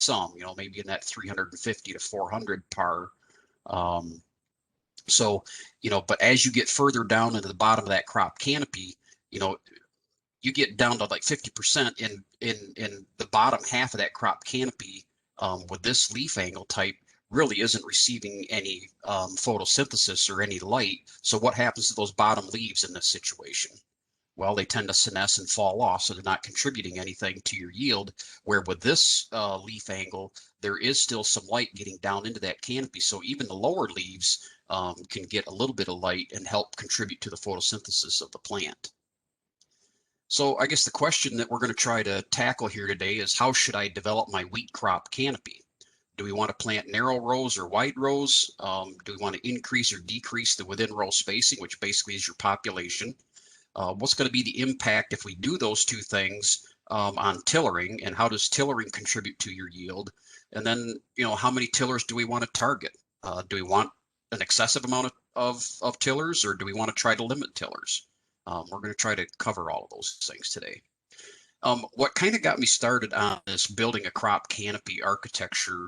some, maybe in that 350 to 400 par. So, but as you get further down into the bottom of that crop canopy, you get down to like 50% in the bottom half of that crop canopy with this leaf angle type really isn't receiving any photosynthesis or any light. So what happens to those bottom leaves in this situation? Well, they tend to senesce and fall off, so they're not contributing anything to your yield, where with this leaf angle, there is still some light getting down into that canopy. So even the lower leaves can get a little bit of light and help contribute to the photosynthesis of the plant. So I guess the question that we're going to try to tackle here today is, how should I develop my wheat crop canopy? Do we want to plant narrow rows or wide rows? Do we want to increase or decrease the within row spacing, which basically is your population? What's going to be the impact if we do those two things on tillering, and how does tillering contribute to your yield? And then, how many tillers do we want to target? Do we want an excessive amount of tillers, or do we want to try to limit tillers? We're going to try to cover all of those things today. What kind of got me started on this building a crop canopy architecture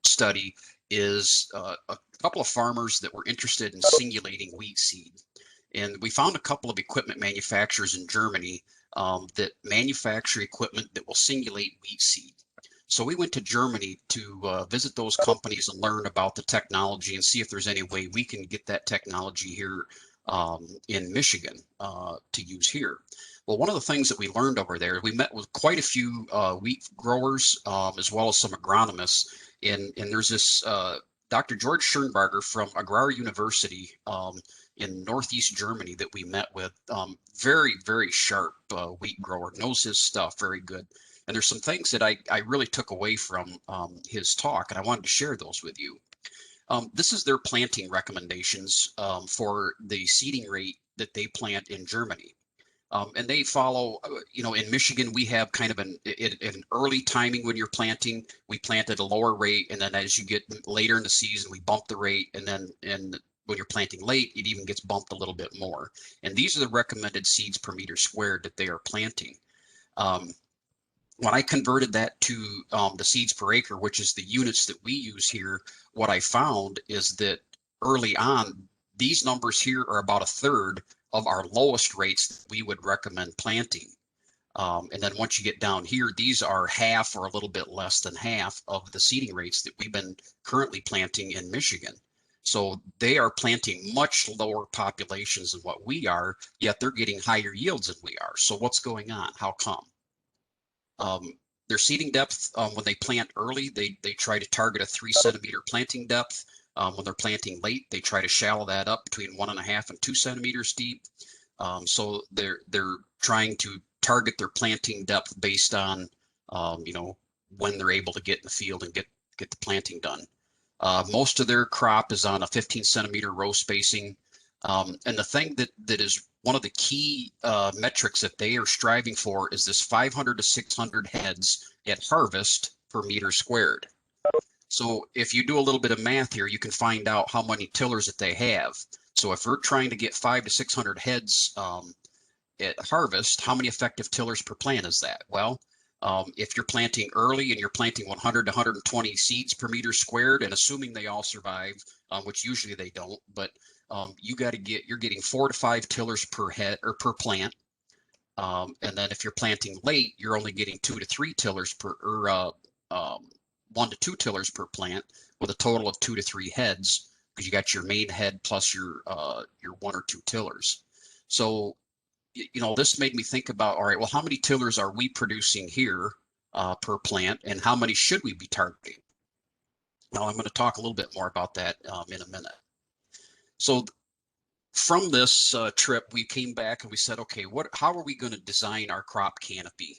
study is a couple of farmers that were interested in singulating wheat seed. And we found a couple of equipment manufacturers in Germany that manufacture equipment that will singulate wheat seed. So we went to Germany to visit those companies and learn about the technology and see if there's any way we can get that technology here in Michigan to use here. Well, one of the things that we learned over there, we met with quite a few wheat growers as well as some agronomists. And there's this Dr. George Schönbarger from Agrar University in Northeast Germany that we met with. Very, very sharp wheat grower, knows his stuff very good. And there's some things that I really took away from his talk, and I wanted to share those with you. This is their planting recommendations for the seeding rate that they plant in Germany. And they follow, in Michigan, we have kind of an early timing when you're planting. We plant at a lower rate, and then as you get later in the season, we bump the rate, and then when you're planting late, it even gets bumped a little bit more. And these are the recommended seeds per meter squared that they are planting. When I converted that to the seeds per acre, which is the units that we use here, what I found is that early on, these numbers here are about a third of our lowest rates that we would recommend planting. And then once you get down here, these are half or a little bit less than half of the seeding rates that we've been currently planting in Michigan. So they are planting much lower populations than what we are, yet they're getting higher yields than we are. So what's going on? How come? Their seeding depth, when they plant early, they try to target a 3 centimeter planting depth. When they're planting late, they try to shallow that up between 1.5 and 2 centimeters deep. So they're trying to target their planting depth based on when they're able to get in the field and get the planting done. Most of their crop is on a 15 centimeter row spacing. And the thing that is one of the key metrics that they are striving for is this 500 to 600 heads at harvest per meter squared. So if you do a little bit of math here, you can find out how many tillers that they have. So if we're trying to get 500 to 600 heads at harvest, how many effective tillers per plant is that? Well, if you're planting early and you're planting 100 to 120 seeds per meter squared, and assuming they all survive, which usually they don't, but you're getting 4 to 5 tillers per head or per plant. And then if you're planting late, you're only getting 2 to 3 tillers per, or 1 to 2 tillers per plant, with a total of 2 to 3 heads, because you got your main head plus your 1 or 2 tillers. So, this made me think about, all right, well, how many tillers are we producing here per plant, and how many should we be targeting? Now, I'm going to talk a little bit more about that in a minute. So from this trip, we came back and we said, okay, how are we going to design our crop canopy?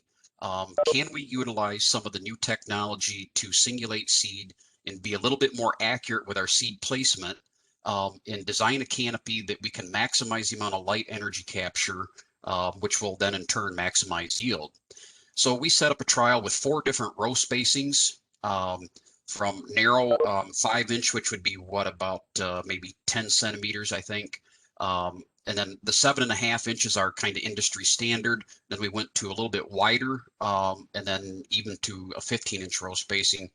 Can we utilize some of the new technology to singulate seed and be a little bit more accurate with our seed placement, and design a canopy that we can maximize the amount of light energy capture, which will then in turn maximize yield? So we set up a trial with 4 different row spacings, from narrow 5-inch, which would be about maybe 10 centimeters, I think, And then the 7.5 inches are kind of industry standard. Then we went to a little bit wider, and then even to a 15-inch row spacing.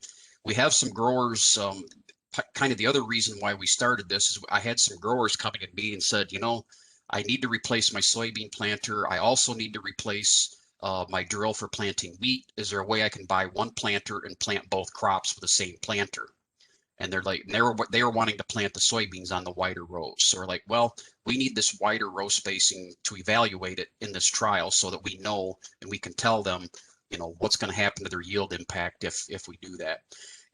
We have some growers, kind of the other reason why we started this is I had some growers coming at me and said, you know, I need to replace my soybean planter. I also need to replace my drill for planting wheat. Is there a way I can buy one planter and plant both crops with the same planter? And they're like, they were wanting to plant the soybeans on the wider rows. So we're like, well, we need this wider row spacing to evaluate it in this trial so that we know and we can tell them, you know, what's going to happen to their yield impact if we do that.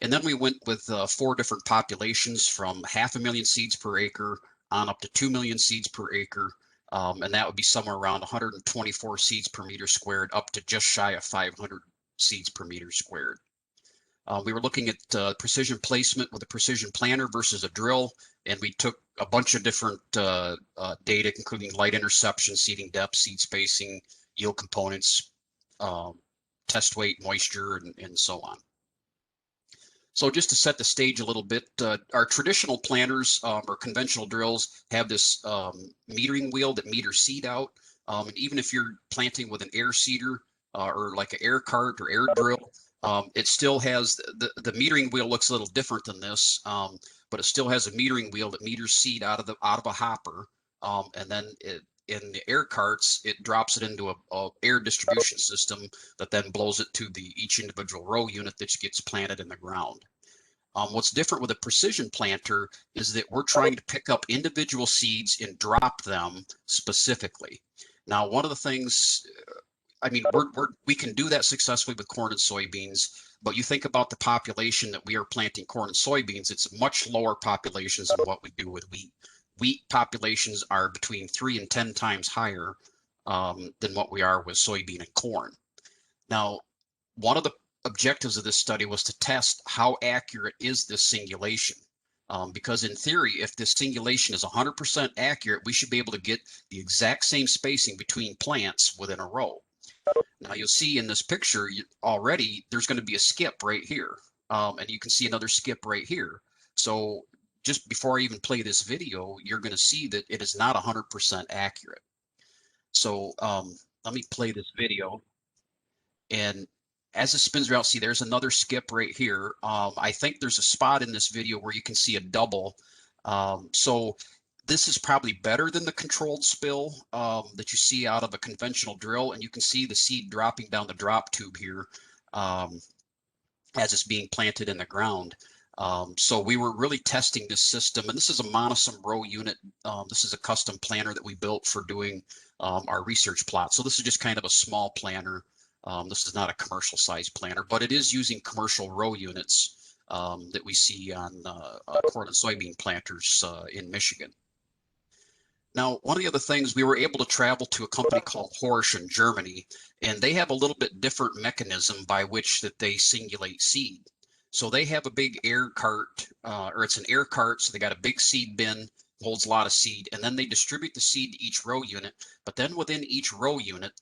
And then we went with 4 different populations from 500,000 seeds per acre on up to 2 million seeds per acre. And that would be somewhere around 124 seeds per meter squared up to just shy of 500 seeds per meter squared. We were looking at precision placement with a precision planter versus a drill, and we took a bunch of different data, including light interception, seeding depth, seed spacing, yield components, test weight, moisture, and so on. So just to set the stage a little bit, our traditional planters or conventional drills have this metering wheel that meters seed out. And even if you're planting with an air seeder or like an air cart or air drill, it still has the metering wheel looks a little different than this, but it still has a metering wheel that meters seed out of a hopper, and then in the air carts, it drops it into a air distribution system that then blows it to each individual row unit that gets planted in the ground. What's different with a precision planter is that we're trying to pick up individual seeds and drop them specifically. Now, one of the things, I mean, we can do that successfully with corn and soybeans, but you think about the population that we are planting corn and soybeans, it's much lower populations than what we do with wheat. Wheat populations are between 3 and 10 times higher than what we are with soybean and corn. Now, one of the objectives of this study was to test how accurate is this singulation. Because in theory, if this singulation is 100% accurate, we should be able to get the exact same spacing between plants within a row. Now you'll see in this picture already, there's going to be a skip right here. And you can see another skip right here. So just before I even play this video, you're going to see that it is not 100% accurate. So let me play this video. And as it spins around, see, there's another skip right here. I think there's a spot in this video where you can see a double. So this is probably better than the controlled spill that you see out of a conventional drill. And you can see the seed dropping down the drop tube here as it's being planted in the ground. So we were really testing this system, and this is a monosome row unit. This is a custom planter that we built for doing our research plot. So this is just kind of a small planter. This is not a commercial size planter, but it is using commercial row units that we see on corn and soybean planters in Michigan. Now, one of the other things, we were able to travel to a company called Horsch in Germany, and they have a little bit different mechanism by which that they singulate seed. So they have a big air cart, or it's an air cart, so they got a big seed bin, holds a lot of seed, and then they distribute the seed to each row unit. But then within each row unit,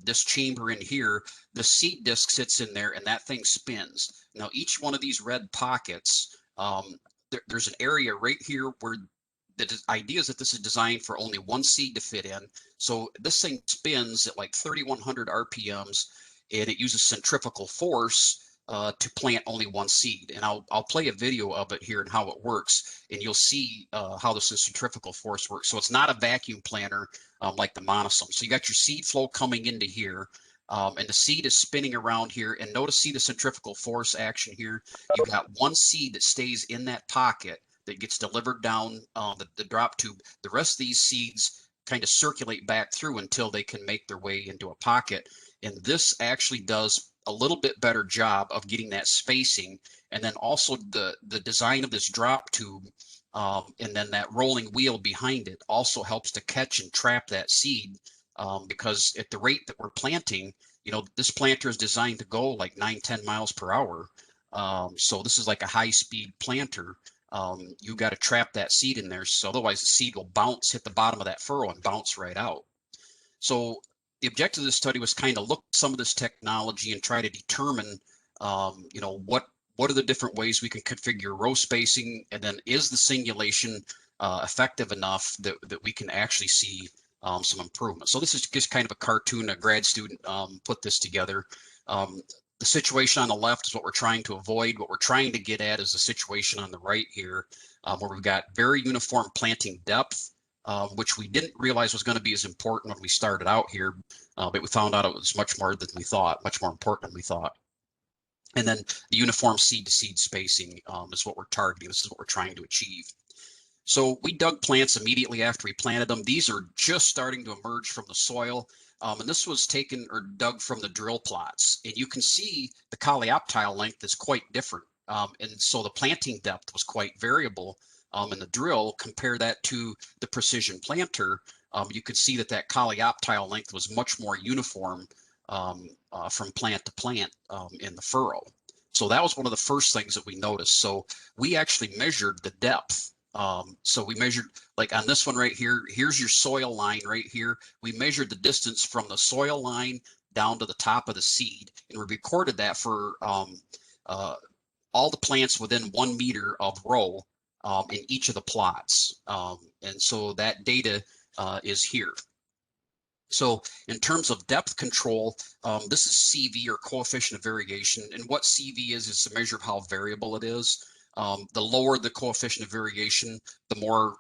this chamber in here, the seed disc sits in there and that thing spins. Now, each one of these red pockets, there's an area right here where the idea is that this is designed for only one seed to fit in. So this thing spins at like 3,100 RPMs, and it uses centrifugal force to plant only one seed. And I'll play a video of it here and how it works, and you'll see how the centrifugal force works. So it's not a vacuum planter like the monosome. So you got your seed flow coming into here, and the seed is spinning around here. And notice, see the centrifugal force action here. You got one seed that stays in that pocket that gets delivered down the drop tube. The rest of these seeds kind of circulate back through until they can make their way into a pocket. And this actually does a little bit better job of getting that spacing. And then also the design of this drop tube and then that rolling wheel behind it also helps to catch and trap that seed because at the rate that we're planting, you know, this planter is designed to go like 9-10 miles per hour. So this is like a high speed planter. You got to trap that seed in there, so otherwise the seed will bounce, hit the bottom of that furrow and bounce right out. So the objective of this study was kind of look at some of this technology and try to determine, you know, what are the different ways we can configure row spacing, and then is the singulation effective enough that we can actually see some improvement. So this is just kind of a cartoon. A grad student put this together. The situation on the left is what we're trying to avoid. What we're trying to get at is the situation on the right here, where we've got very uniform planting depth, which we didn't realize was going to be as important when we started out here, but we found out it was much more than we thought, much more important than we thought. And then the uniform seed-to-seed spacing is what we're targeting. This is what we're trying to achieve. So we dug plants immediately after we planted them. These are just starting to emerge from the soil. And this was taken or dug from the drill plots. And you can see the coleoptile length is quite different. And so the planting depth was quite variable in the drill. Compare that to the precision planter. You could see that that coleoptile length was much more uniform from plant to plant in the furrow. So that was one of the first things that we noticed. So we actually measured the depth. So we measured, like on this one right here, here's your soil line right here. We measured the distance from the soil line down to the top of the seed, and we recorded that for all the plants within 1 meter of row in each of the plots. And so that data is here. So in terms of depth control, this is CV, or coefficient of variation. And what CV is a measure of how variable it is. The lower the coefficient of variation, the more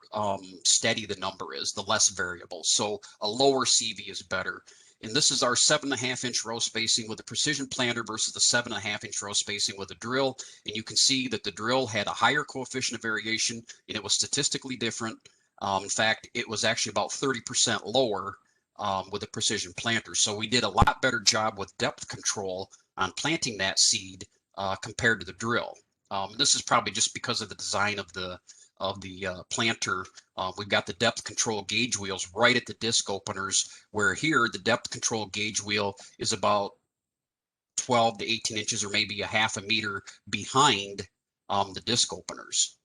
steady the number is, the less variable. So a lower CV is better. And this is our 7.5-inch row spacing with a precision planter versus the 7.5-inch row spacing with a drill. And you can see that the drill had a higher coefficient of variation, and it was statistically different. In fact, it was actually about 30% lower with a precision planter. So we did a lot better job with depth control on planting that seed compared to the drill. This is probably just because of the design of the planter. We've got the depth control gauge wheels right at the disc openers, where here the depth control gauge wheel is about 12 to 18 inches, or maybe a half a meter behind the disc openers.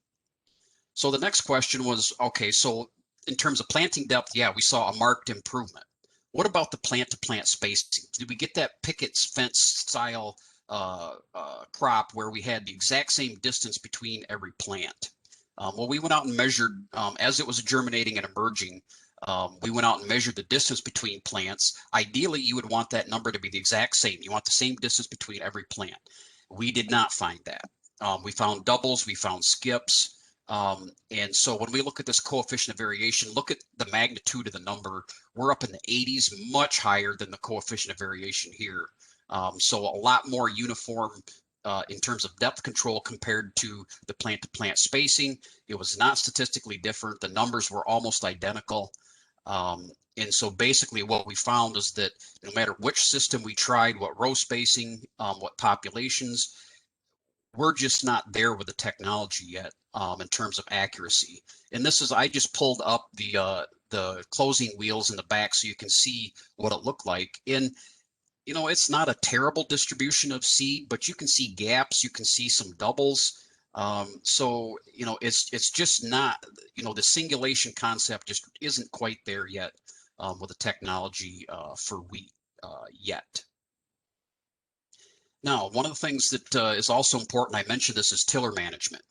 So the next question was, okay, so in terms of planting depth, yeah, we saw a marked improvement. What about the plant-to-plant spacing? Did we get that picket fence style crop where we had the exact same distance between every plant? Well, we went out and measured, as it was germinating and emerging, we went out and measured the distance between plants. Ideally, you would want that number to be the exact same. You want the same distance between every plant. We did not find that. We found doubles, we found skips. And so when we look at this coefficient of variation, look at the magnitude of the number. We're up in the 80s, much higher than the coefficient of variation here. So a lot more uniform in terms of depth control compared to the plant-to-plant spacing. It was not statistically different. The numbers were almost identical. And so basically what we found is that no matter which system we tried, what row spacing, what populations, we're just not there with the technology yet in terms of accuracy. And this is, I just pulled up the closing wheels in the back so you can see what it looked like. And you know, it's not a terrible distribution of seed, but you can see gaps, you can see some doubles. So, you know, it's just not, you know, the singulation concept just isn't quite there yet with the technology for wheat yet. Now, one of the things that is also important, I mentioned this, is tiller management.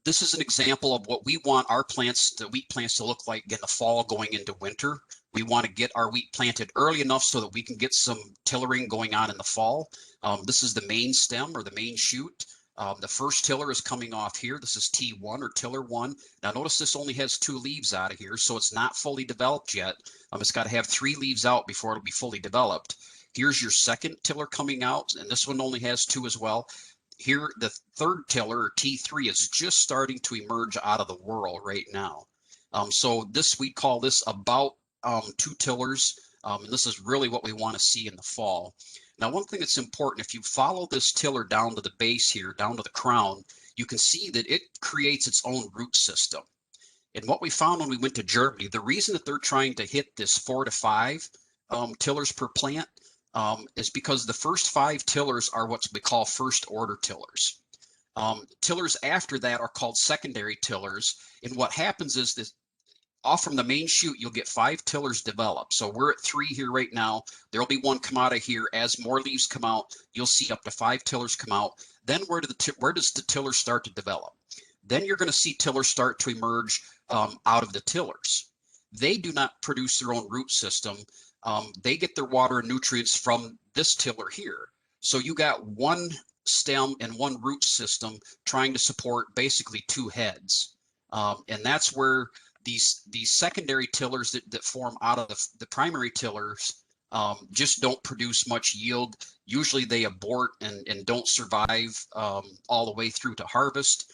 This is an example of what we want our plants, the wheat plants, to look like in the fall going into winter. We want to get our wheat planted early enough so that we can get some tillering going on in the fall. This is the main stem, or the main shoot. The first tiller is coming off here. This is T1, or tiller 1. Now notice this only has 2 leaves out of here, so it's not fully developed yet. It's got to have 3 leaves out before it'll be fully developed. Here's your second tiller coming out, and this one only has 2 as well. Here, the third tiller, or T3, is just starting to emerge out of the whorl right now. So this, we call this about 2 tillers, and this is really what we want to see in the fall. Now, one thing that's important, if you follow this tiller down to the base here, down to the crown, you can see that it creates its own root system. And what we found when we went to Germany, the reason that they're trying to hit this 4 to 5 tillers per plant is because the first 5 tillers are what we call first order tillers. Tillers after that are called secondary tillers. And what happens is this, off from the main shoot, you'll get 5 tillers develop. So we're at 3 here right now. There'll be 1 come out of here. As more leaves come out, you'll see up to 5 tillers come out. Then where does the tiller start to develop? then you're going to see tillers start to emerge out of the tillers. They do not produce their own root system. They get their water and nutrients from this tiller here. So you got one stem and one root system trying to support basically two heads. And that's where these secondary tillers that form out of the primary tillers just don't produce much yield. Usually they abort and don't survive all the way through to harvest.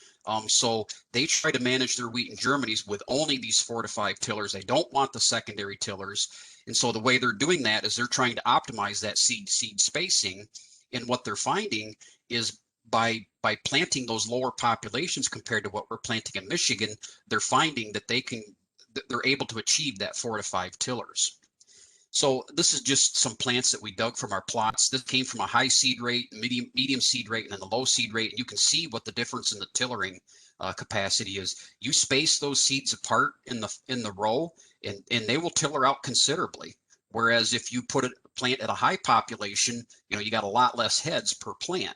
So they try to manage their wheat in Germany's with only these 4 to 5 tillers. They don't want the secondary tillers. And so the way they're doing that is they're trying to optimize that seed spacing. And what they're finding is by planting those lower populations compared to what we're planting in Michigan, they're finding that they're able to achieve that 4 to 5 tillers. So this is just some plants that we dug from our plots. This came from a high seed rate, medium seed rate, and then the low seed rate. And you can see what the difference in the tillering capacity is. You space those seeds apart in the row, and they will tiller out considerably. Whereas if you put a plant at a high population, you got a lot less heads per plant.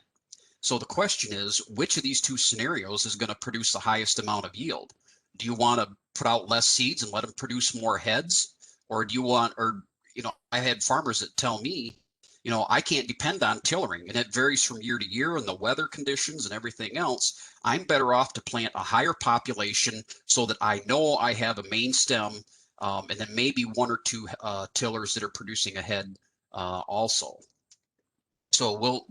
So the question is, which of these two scenarios is going to produce the highest amount of yield? Do you want to put out less seeds and let them produce more heads? Or do you want, I had farmers that tell me, I can't depend on tillering, and it varies from year to year and the weather conditions and everything else. I'm better off to plant a higher population so that I know I have a main stem, and then maybe 1 or 2 tillers that are producing a head also. So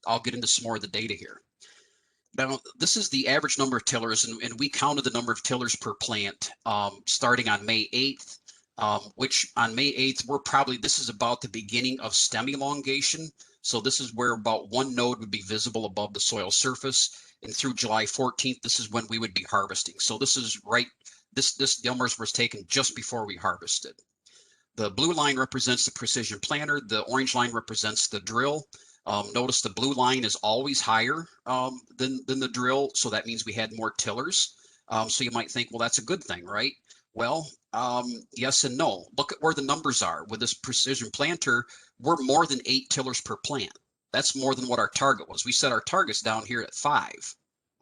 I'll get into some more of the data here. Now, this is the average number of tillers, and we counted the number of tillers per plant starting on May 8th. Which on May 8th, this is about the beginning of stem elongation. So this is where about 1 node would be visible above the soil surface. And through July 14th, this is when we would be harvesting. So this is this numbers was taken just before we harvested. The blue line represents the precision planter. The orange line represents the drill. Notice the blue line is always higher than the drill. So that means we had more tillers. So you might think, well, that's a good thing, right? Well, yes and no. Look at where the numbers are. With this precision planter, we're more than 8 tillers per plant. That's more than what our target was. We set our targets down here at 5.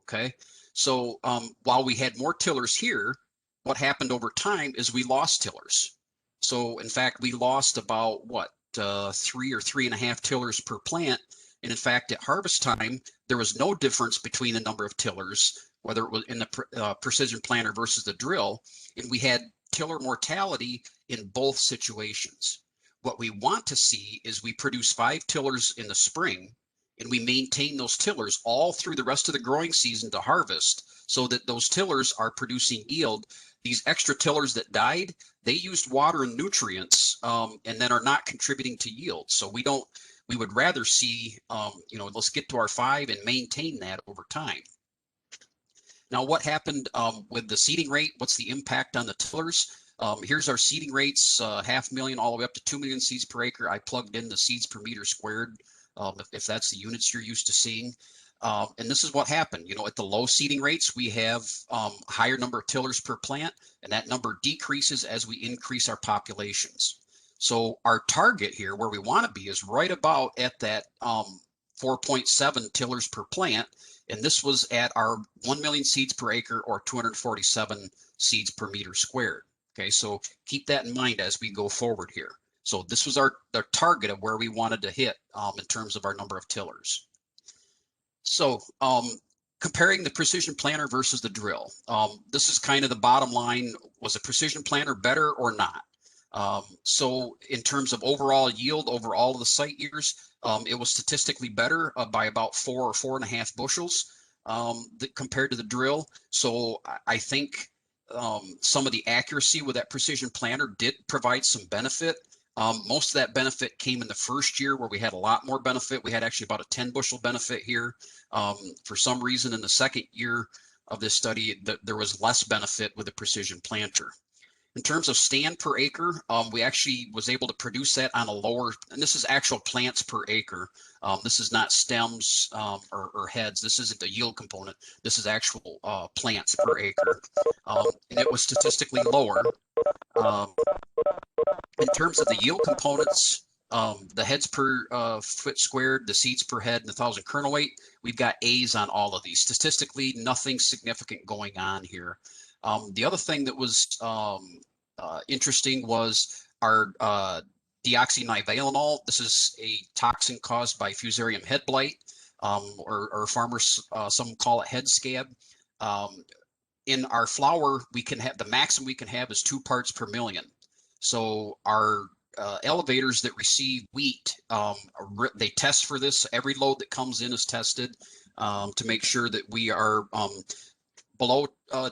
Okay. So while we had more tillers here, what happened over time is we lost tillers. So in fact, we lost about 3 or 3.5 tillers per plant. And in fact, at harvest time, there was no difference between the number of tillers, whether it was in the precision planter versus the drill. And we had tiller mortality in both situations. What we want to see is we produce 5 tillers in the spring, and we maintain those tillers all through the rest of the growing season to harvest, so that those tillers are producing yield. These extra tillers that died, they used water and nutrients and then are not contributing to yield. So we would rather see, let's get to our 5 and maintain that over time. Now, what happened with the seeding rate? What's the impact on the tillers? Here's our seeding rates, 500,000 all the way up to 2 million seeds per acre. I plugged in the seeds per meter squared, if that's the units you're used to seeing. And this is what happened. At the low seeding rates, we have a higher number of tillers per plant, and that number decreases as we increase our populations. So our target here, where we want to be, is right about at that 4.7 tillers per plant. And this was at our 1 million seeds per acre, or 247 seeds per meter squared. Okay, so keep that in mind as we go forward here. So this was our target of where we wanted to hit in terms of our number of tillers. So comparing the precision planter versus the drill, this is kind of the bottom line. Was a precision planter better or not? So in terms of overall yield over all of the site years, it was statistically better by about 4 or 4.5 bushels compared to the drill. So I think some of the accuracy with that precision planter did provide some benefit. Most of that benefit came in the first year, where we had a lot more benefit. We had actually about a 10 bushel benefit here. For some reason, in the second year of this study, there was less benefit with the precision planter. In terms of stand per acre, we actually was able to produce that on a lower, and this is actual plants per acre. This is not stems or heads. This isn't a yield component. This is actual plants per acre. And it was statistically lower. In terms of the yield components, the heads per foot squared, the seeds per head, and the 1,000 kernel weight, we've got A's on all of these. Statistically, nothing significant going on here. The other thing that was interesting was our deoxynivalenol. This is a toxin caused by Fusarium head blight, or farmers, some call it head scab. In our flour, we can have, the maximum we can have is 2 parts per million. So our elevators that receive wheat, they test for this. Every load that comes in is tested to make sure that we are below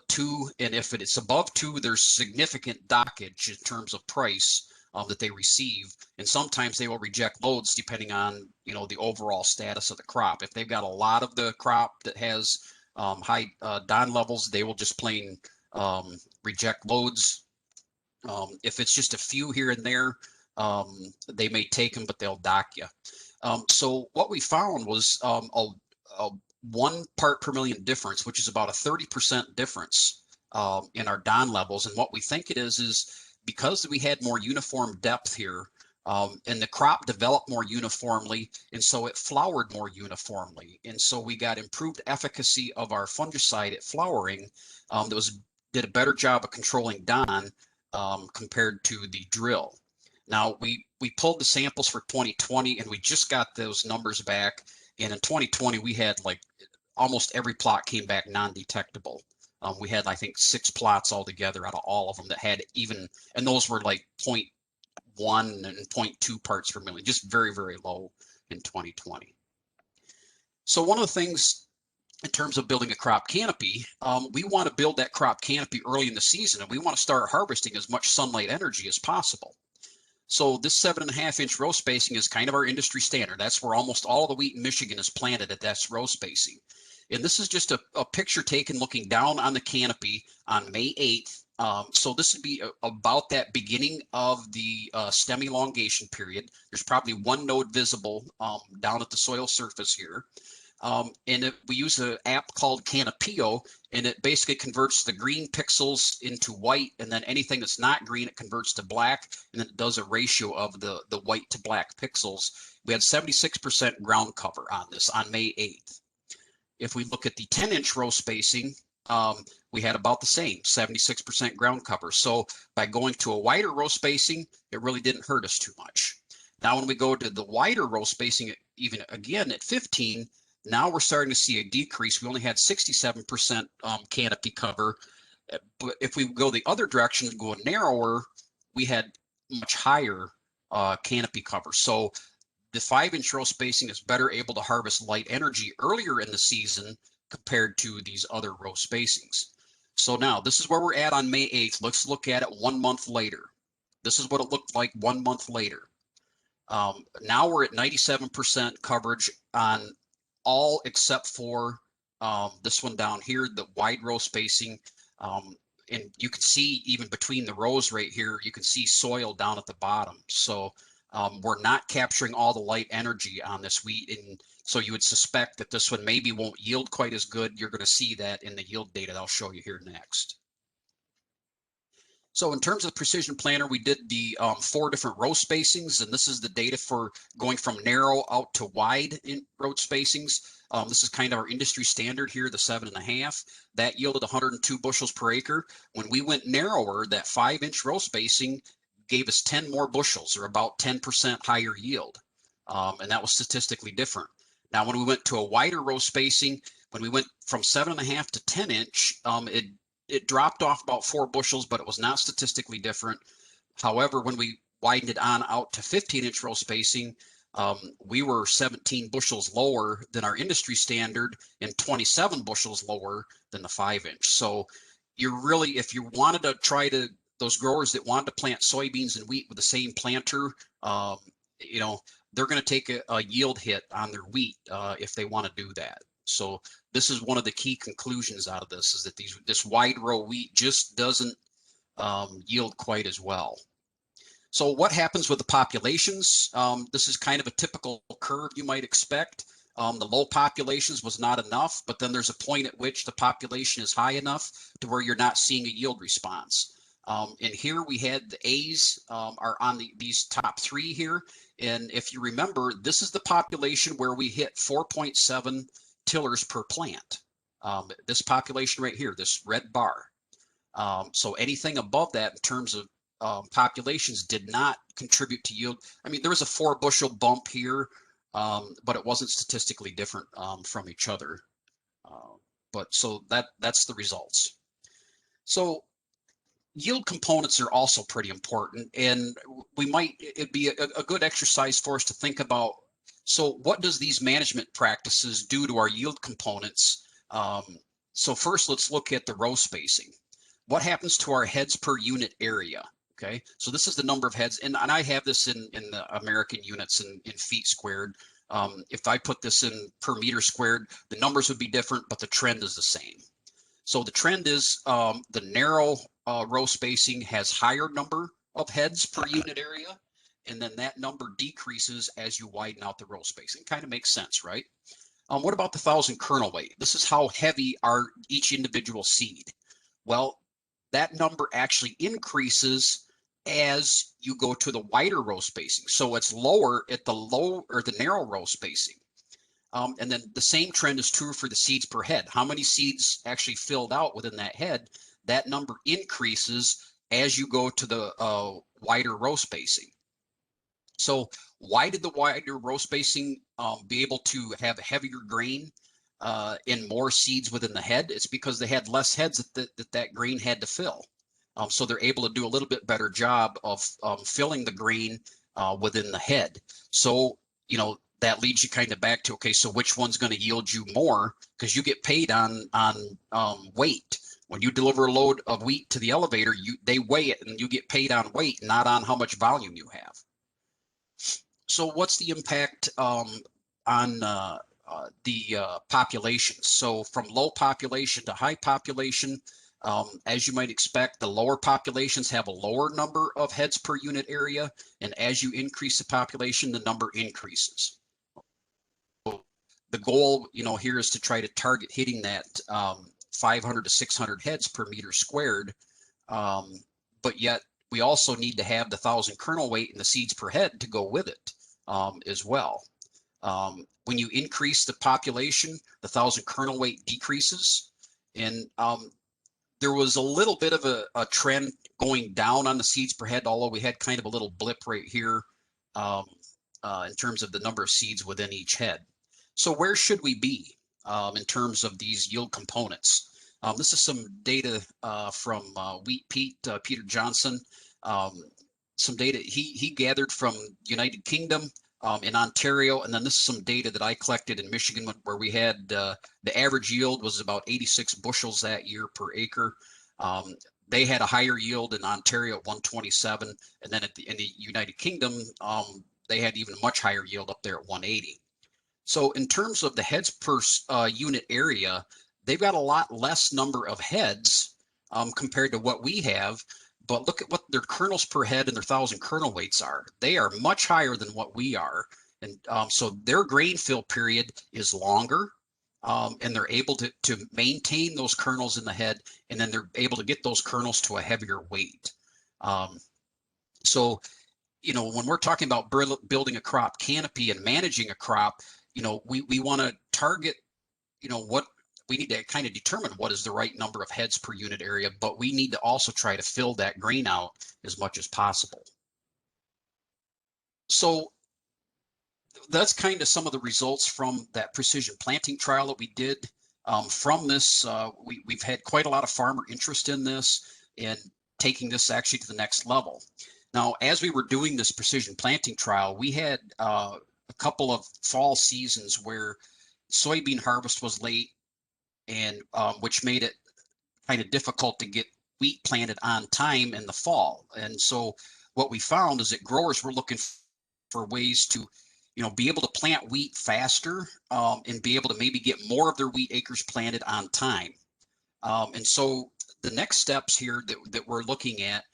2, and if it's above 2, there's significant dockage in terms of price that they receive, and sometimes they will reject loads depending on, you know, the overall status of the crop. If they've got a lot of the crop that has high DON levels, they will just plain reject loads. If it's just a few here and there, they may take them, but they'll dock you. So what we found was a 1 part per million difference, which is about a 30% difference in our DON levels. And what we think it is because we had more uniform depth here, and the crop developed more uniformly, and so it flowered more uniformly. And so we got improved efficacy of our fungicide at flowering that did a better job of controlling DON compared to the drill. Now, we pulled the samples for 2020, and we just got those numbers back. And in 2020, we had like almost every plot came back non-detectable. We had, I think, 6 plots altogether out of all of them that had even, and those were like 0.1 and 0.2 parts per million, just very, very low in 2020. So one of the things in terms of building a crop canopy, we want to build that crop canopy early in the season, and we want to start harvesting as much sunlight energy as possible. So this 7.5-inch row spacing is kind of our industry standard. That's where almost all the wheat in Michigan is planted, at that row spacing. And this is just a picture taken looking down on the canopy on May 8th. So this would be about that beginning of the stem elongation period. There's probably 1 node visible down at the soil surface here. And we use an app called Canopio, and it basically converts the green pixels into white, and then anything that's not green, it converts to black, and then it does a ratio of the white to black pixels. We had 76% ground cover on this on May 8th. If we look at the 10-inch row spacing, we had about the same, 76% ground cover. So by going to a wider row spacing, it really didn't hurt us too much. Now, when we go to the wider row spacing, even again at 15, now we're starting to see a decrease. We only had 67% canopy cover, but if we go the other direction and go narrower, we had much higher canopy cover. So the 5-inch row spacing is better able to harvest light energy earlier in the season compared to these other row spacings. So now this is where we're at on May 8th. Let's look at it 1 month later. This is what it looked like 1 month later. Now we're at 97% coverage on all except for this one down here, the wide row spacing. And you can see even between the rows right here, you can see soil down at the bottom. So we're not capturing all the light energy on this wheat, and so you would suspect that this one maybe won't yield quite as good. You're going to see that in the yield data that I'll show you here next. So in terms of Precision Planter, we did the 4 different row spacings, and this is the data for going from narrow out to wide in row spacings. This is kind of our industry standard here, the 7.5. That yielded 102 bushels per acre. When we went narrower, that 5-inch row spacing gave us 10 more bushels, or about 10% higher yield. And that was statistically different. Now, when we went to a wider row spacing, when we went from 7.5 to 10-inch, it dropped off about 4 bushels, but it was not statistically different. However, when we widened it on out to 15-inch row spacing, we were 17 bushels lower than our industry standard and 27 bushels lower than the 5-inch. So you're really, if you wanted to try to, those growers that wanted to plant soybeans and wheat with the same planter, you know, they're going to take a yield hit on their wheat if they want to do that. So this is one of the key conclusions out of this, is that this wide row wheat just doesn't yield quite as well. So what happens with the populations? This is kind of a typical curve you might expect. The low populations was not enough, but then there's a point at which the population is high enough to where you're not seeing a yield response. And here we had the A's are on these top 3 here. And if you remember, this is the population where we hit 4.7 tillers per plant. This population right here, this red bar. So anything above that in terms of populations did not contribute to yield. I mean, there was a 4 bushel bump here, but it wasn't statistically different from each other. But so that's the results. So yield components are also pretty important, and it'd be a good exercise for us to think about. So what does these management practices do to our yield components? So first, let's look at the row spacing. What happens to our heads per unit area? Okay, so this is the number of heads, and I have this in the American units in feet squared. If I put this in per meter squared, the numbers would be different, but the trend is the same. So the trend is the narrow row spacing has higher number of heads per unit area, and then that number decreases as you widen out the row spacing. Kind of makes sense, right? What about the 1,000 kernel weight? This is how heavy are each individual seed. Well, that number actually increases as you go to the wider row spacing. So it's lower at the low or the narrow row spacing. And then the same trend is true for the seeds per head. How many seeds actually filled out within that head? That number increases as you go to the wider row spacing. So why did the wider row spacing be able to have heavier grain and more seeds within the head? It's because they had less heads that grain had to fill. So they're able to do a little bit better job of filling the grain within the head. So, that leads you kind of back to, okay, so which one's going to yield you more? Because you get paid on weight. When you deliver a load of wheat to the elevator, they weigh it and you get paid on weight, not on how much volume you have. So what's the impact on the populations? So from low population to high population, as you might expect, the lower populations have a lower number of heads per unit area, and as you increase the population, the number increases. So the goal, here is to try to target hitting that 500 to 600 heads per meter squared, but yet we also need to have the 1,000 kernel weight and the seeds per head to go with it as well. When you increase the population, the 1,000 kernel weight decreases, and there was a little bit of a trend going down on the seeds per head, although we had kind of a little blip right here in terms of the number of seeds within each head. So where should we be in terms of these yield components? This is some data from Wheat Pete, Peter Johnson. Some data he gathered from United Kingdom, in Ontario, and then this is some data that I collected in Michigan, where we had the average yield was about 86 bushels that year per acre. They had a higher yield in Ontario at 127, and then in the United Kingdom, they had even a much higher yield up there at 180. So in terms of the heads per unit area, they've got a lot less number of heads compared to what we have. But look at what their kernels per head and their 1,000 kernel weights are. They are much higher than what we are. And so their grain fill period is longer, and they're able to maintain those kernels in the head, and then they're able to get those kernels to a heavier weight. So, when we're talking about building a crop canopy and managing a crop, we want to target, what we need to kind of determine what is the right number of heads per unit area, but we need to also try to fill that grain out as much as possible. So that's kind of some of the results from that precision planting trial that we did. From this, we've had quite a lot of farmer interest in this and taking this actually to the next level. Now, as we were doing this precision planting trial, we had a couple of fall seasons where soybean harvest was late, and which made it kind of difficult to get wheat planted on time in the fall. And so what we found is that growers were looking for ways to, be able to plant wheat faster and be able to maybe get more of their wheat acres planted on time. And so the next steps here that we're looking at,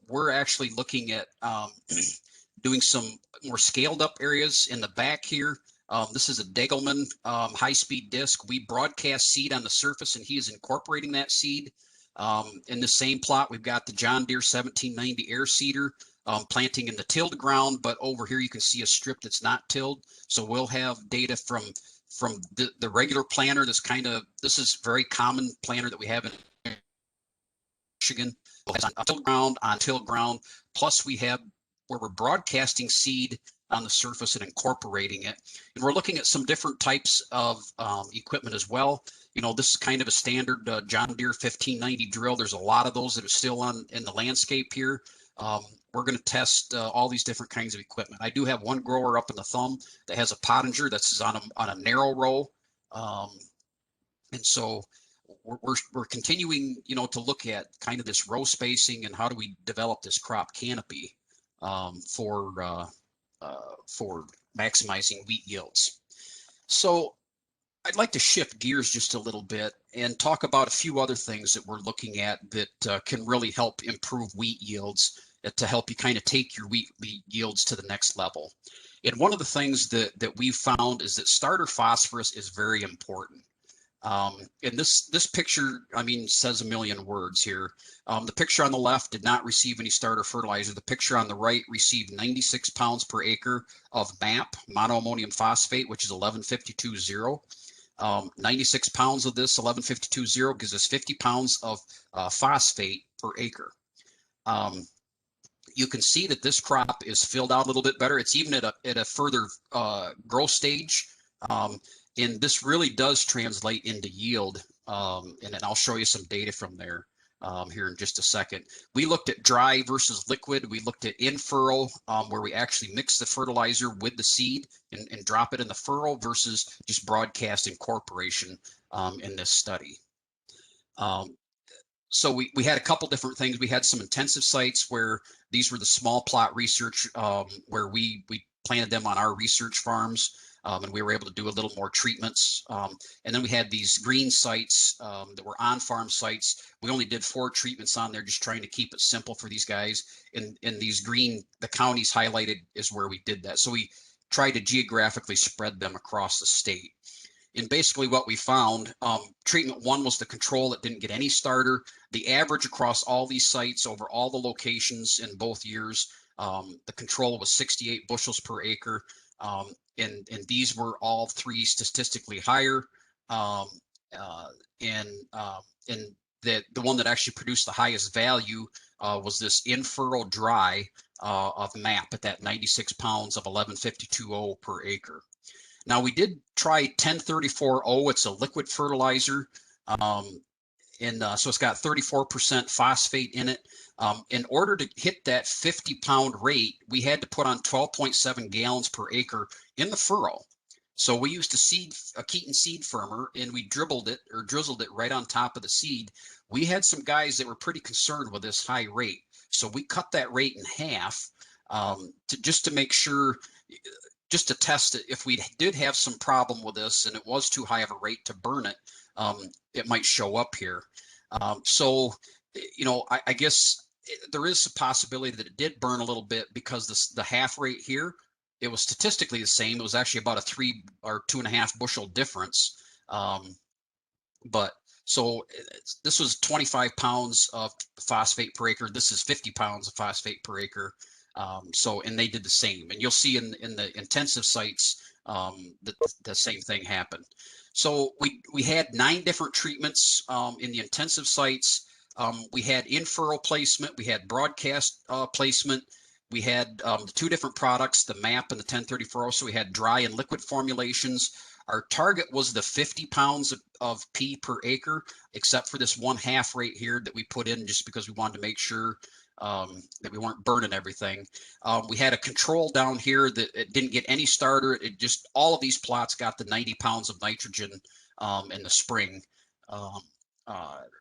we're actually looking at doing some more scaled up areas in the back here. This is a Degelman high-speed disc. We broadcast seed on the surface, and he is incorporating that seed. In the same plot, we've got the John Deere 1790 air seeder. planting in the tilled ground, but over here you can see a strip that's not tilled. So we'll have data from the regular planter. This is very common planter that we have in Michigan. On tilled ground, on tilled ground. Plus we have where we're broadcasting seed on the surface and incorporating it. And we're looking at some different types of equipment as well. You know, this is kind of a standard John Deere 1590 drill. There's a lot of those that are still in the landscape here. We're going to test all these different kinds of equipment. I do have one grower up in the thumb that has a pottinger that's on a narrow row. And so we're continuing, you know, to look at kind of this row spacing and how do we develop this crop canopy for maximizing wheat yields. So I'd like to shift gears just a little bit and talk about a few other things that we're looking at that can really help improve wheat yields to help you kind of take your wheat yields to the next level. And one of the things that we've found is that starter phosphorus is very important. And this picture, I mean, says a million words here. The picture on the left did not receive any starter fertilizer. The picture on the right received 96 pounds per acre of MAP, monoammonium phosphate, which is 1152.0. 96 pounds of this 1152.0 gives us 50 pounds of phosphate per acre. You can see that this crop is filled out a little bit better. It's even at a further growth stage. And this really does translate into yield. And then I'll show you some data from there here in just a second. We looked at dry versus liquid. We looked at in furrow, where we actually mix the fertilizer with the seed and drop it in the furrow versus just broadcast incorporation in this study. So we had a couple different things. We had some intensive sites where these were the small plot research where we planted them on our research farms. And we were able to do a little more treatments. And then we had these green sites that were on-farm sites. We only did 4 treatments on there, just trying to keep it simple for these guys. And these green, the counties highlighted is where we did that. So we tried to geographically spread them across the state. And basically what we found, treatment 1 was the control that didn't get any starter. The average across all these sites over all the locations in both years, the control was 68 bushels per acre. And these were all 3 statistically higher. And the one that actually produced the highest value was this in-furrow dry of MAP at that 96 pounds of 1152.0 per acre. Now we did try 1034.0. It's a liquid fertilizer. So it's got 34% phosphate in it. In order to hit that 50-pound rate, we had to put on 12.7 gallons per acre in the furrow. So we used a Keaton seed firmer, and we drizzled it right on top of the seed. We had some guys that were pretty concerned with this high rate, so we cut that rate in half just to make sure, just to test it. If we did have some problem with this and it was too high of a rate to burn it, it might show up here. So, you know, I guess there is a possibility that it did burn a little bit because the half rate here, it was statistically the same. It was actually about a 3 or 2.5 bushel difference. But so this was 25 pounds of phosphate per acre. This is 50 pounds of phosphate per acre. And they did the same. And you'll see in the intensive sites that the same thing happened. So we had 9 different treatments in the intensive sites. We had in-furrow placement, we had broadcast placement, we had 2 different products, the MAP and the 1034. So we had dry and liquid formulations. Our target was the 50 pounds of P per acre, except for this 1/2 rate here that we put in just because we wanted to make sure that we weren't burning everything. We had a control down here that it didn't get any starter. It just, all of these plots got the 90 pounds of nitrogen in the spring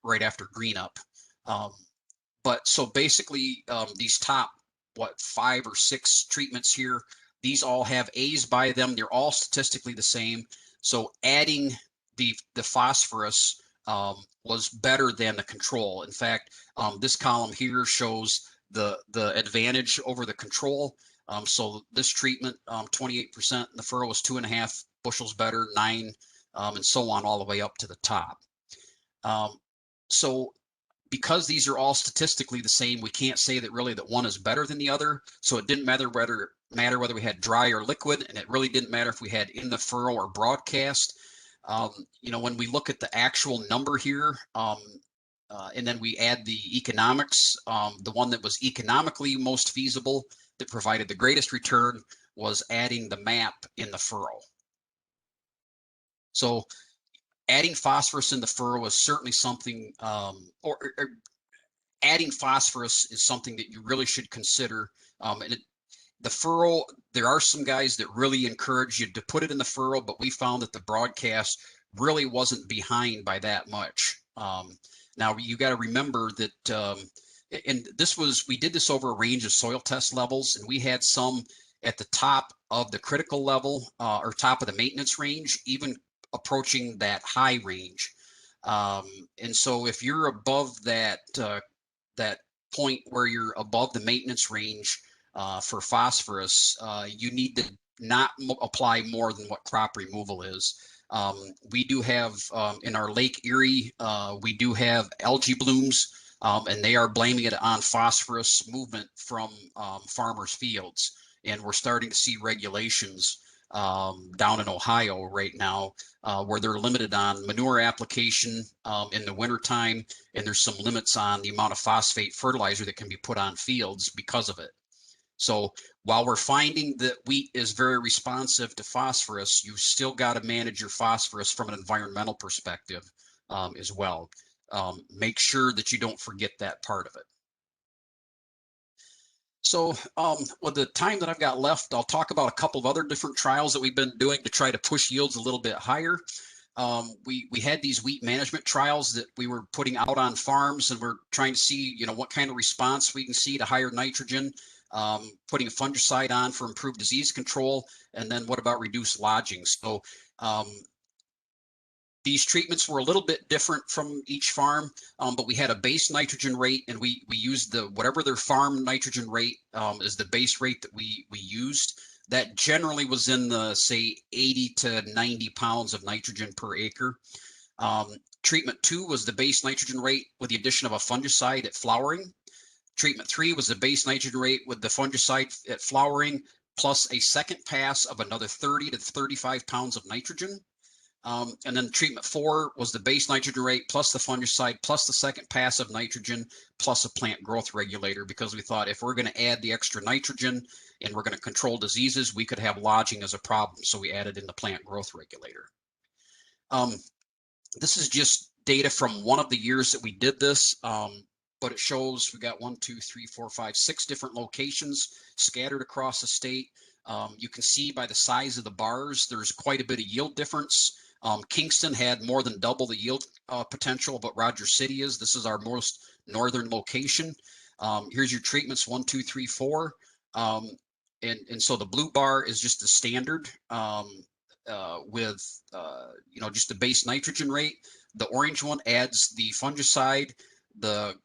right after green up. But so basically these top, 5 or 6 treatments here, these all have A's by them. They're all statistically the same. So adding the phosphorus was better than the control. In fact, this column here shows the advantage over the control. So this treatment, 28%, the furrow was 2.5 bushels better, 9, and so on all the way up to the top. So because these are all statistically the same, we can't say that really that one is better than the other. So it didn't matter whether we had dry or liquid, and it really didn't matter if we had in the furrow or broadcast. When we look at the actual number here, and then we add the economics, the one that was economically most feasible, that provided the greatest return, was adding the MAP in the furrow. So adding phosphorus in the furrow is certainly something, or adding phosphorus is something that you really should consider. The furrow, there are some guys that really encourage you to put it in the furrow, but we found that the broadcast really wasn't behind by that much. Now you got to remember that, and we did this over a range of soil test levels, and we had some at the top of the critical level, or top of the maintenance range, even approaching that high range. And so if you're above that point where you're above the maintenance range for phosphorus, you need to not apply more than what crop removal is. We do have in our Lake Erie, we do have algae blooms, and they are blaming it on phosphorus movement from farmers' fields. And we're starting to see regulations down in Ohio right now where they're limited on manure application in the wintertime, and there's some limits on the amount of phosphate fertilizer that can be put on fields because of it. So while we're finding that wheat is very responsive to phosphorus, you still got to manage your phosphorus from an environmental perspective as well. Make sure that you don't forget that part of it. So with the time that I've got left, I'll talk about a couple of other different trials that we've been doing to try to push yields a little bit higher. We had these wheat management trials that we were putting out on farms, and we're trying to see, what kind of response we can see to higher nitrogen, putting a fungicide on for improved disease control, and then what about reduced lodging. So these treatments were a little bit different from each farm, but we had a base nitrogen rate, and we used whatever their farm nitrogen rate is the base rate that we used. That generally was in the, say, 80 to 90 pounds of nitrogen per acre. Treatment 2 was the base nitrogen rate with the addition of a fungicide at flowering. Treatment 3 was the base nitrogen rate with the fungicide at flowering, plus a second pass of another 30 to 35 pounds of nitrogen. And then treatment 4 was the base nitrogen rate plus the fungicide plus the second pass of nitrogen plus a plant growth regulator, because we thought if we're going to add the extra nitrogen and we're going to control diseases, we could have lodging as a problem. So we added in the plant growth regulator. This is just data from one of the years that we did this, but it shows we got 1, 2, 3, 4, 5, 6 different locations scattered across the state. You can see by the size of the bars, there's quite a bit of yield difference. Kingston had more than double the yield potential, but Rogers City is. This is our most northern location. Here's your treatments, 1, 2, 3, 4. And so the blue bar is just the standard with just the base nitrogen rate. The orange one adds the fungicide. The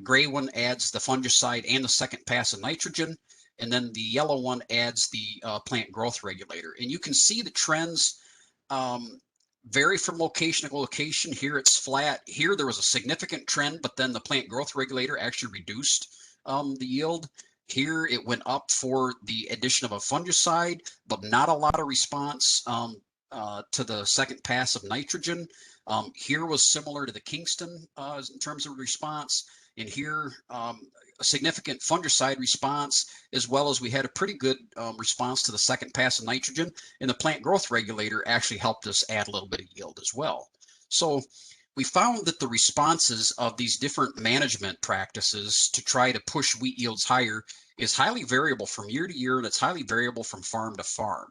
gray one adds the fungicide and the second pass of nitrogen. And then the yellow one adds the plant growth regulator. And you can see the trends vary from location to location. Here it's flat. Here there was a significant trend, but then the plant growth regulator actually reduced the yield. Here it went up for the addition of a fungicide, but not a lot of response to the second pass of nitrogen. Here was similar to the Kingston in terms of response. And here a significant fungicide response, as well as we had a pretty good response to the second pass of nitrogen, and the plant growth regulator actually helped us add a little bit of yield as well. So we found that the responses of these different management practices to try to push wheat yields higher is highly variable from year to year, and it's highly variable from farm to farm.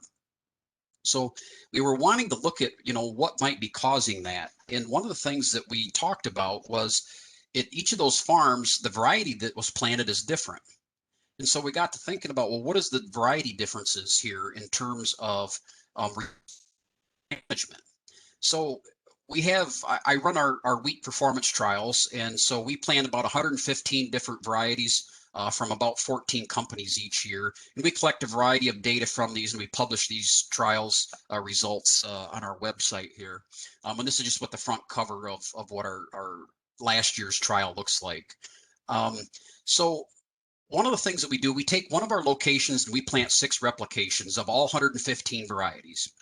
So we were wanting to look at, what might be causing that. And one of the things that we talked about was at each of those farms, the variety that was planted is different. And so we got to thinking about, well, what is the variety differences here in terms of management? So we have, I run our wheat performance trials, and so we plan about 115 different varieties from about 14 companies each year. And we collect a variety of data from these, and we publish these trials results on our website here. And this is just what the front cover of what our last year's trial looks like. So one of the things that we do, we take one of our locations and we plant 6 replications of all 115 varieties.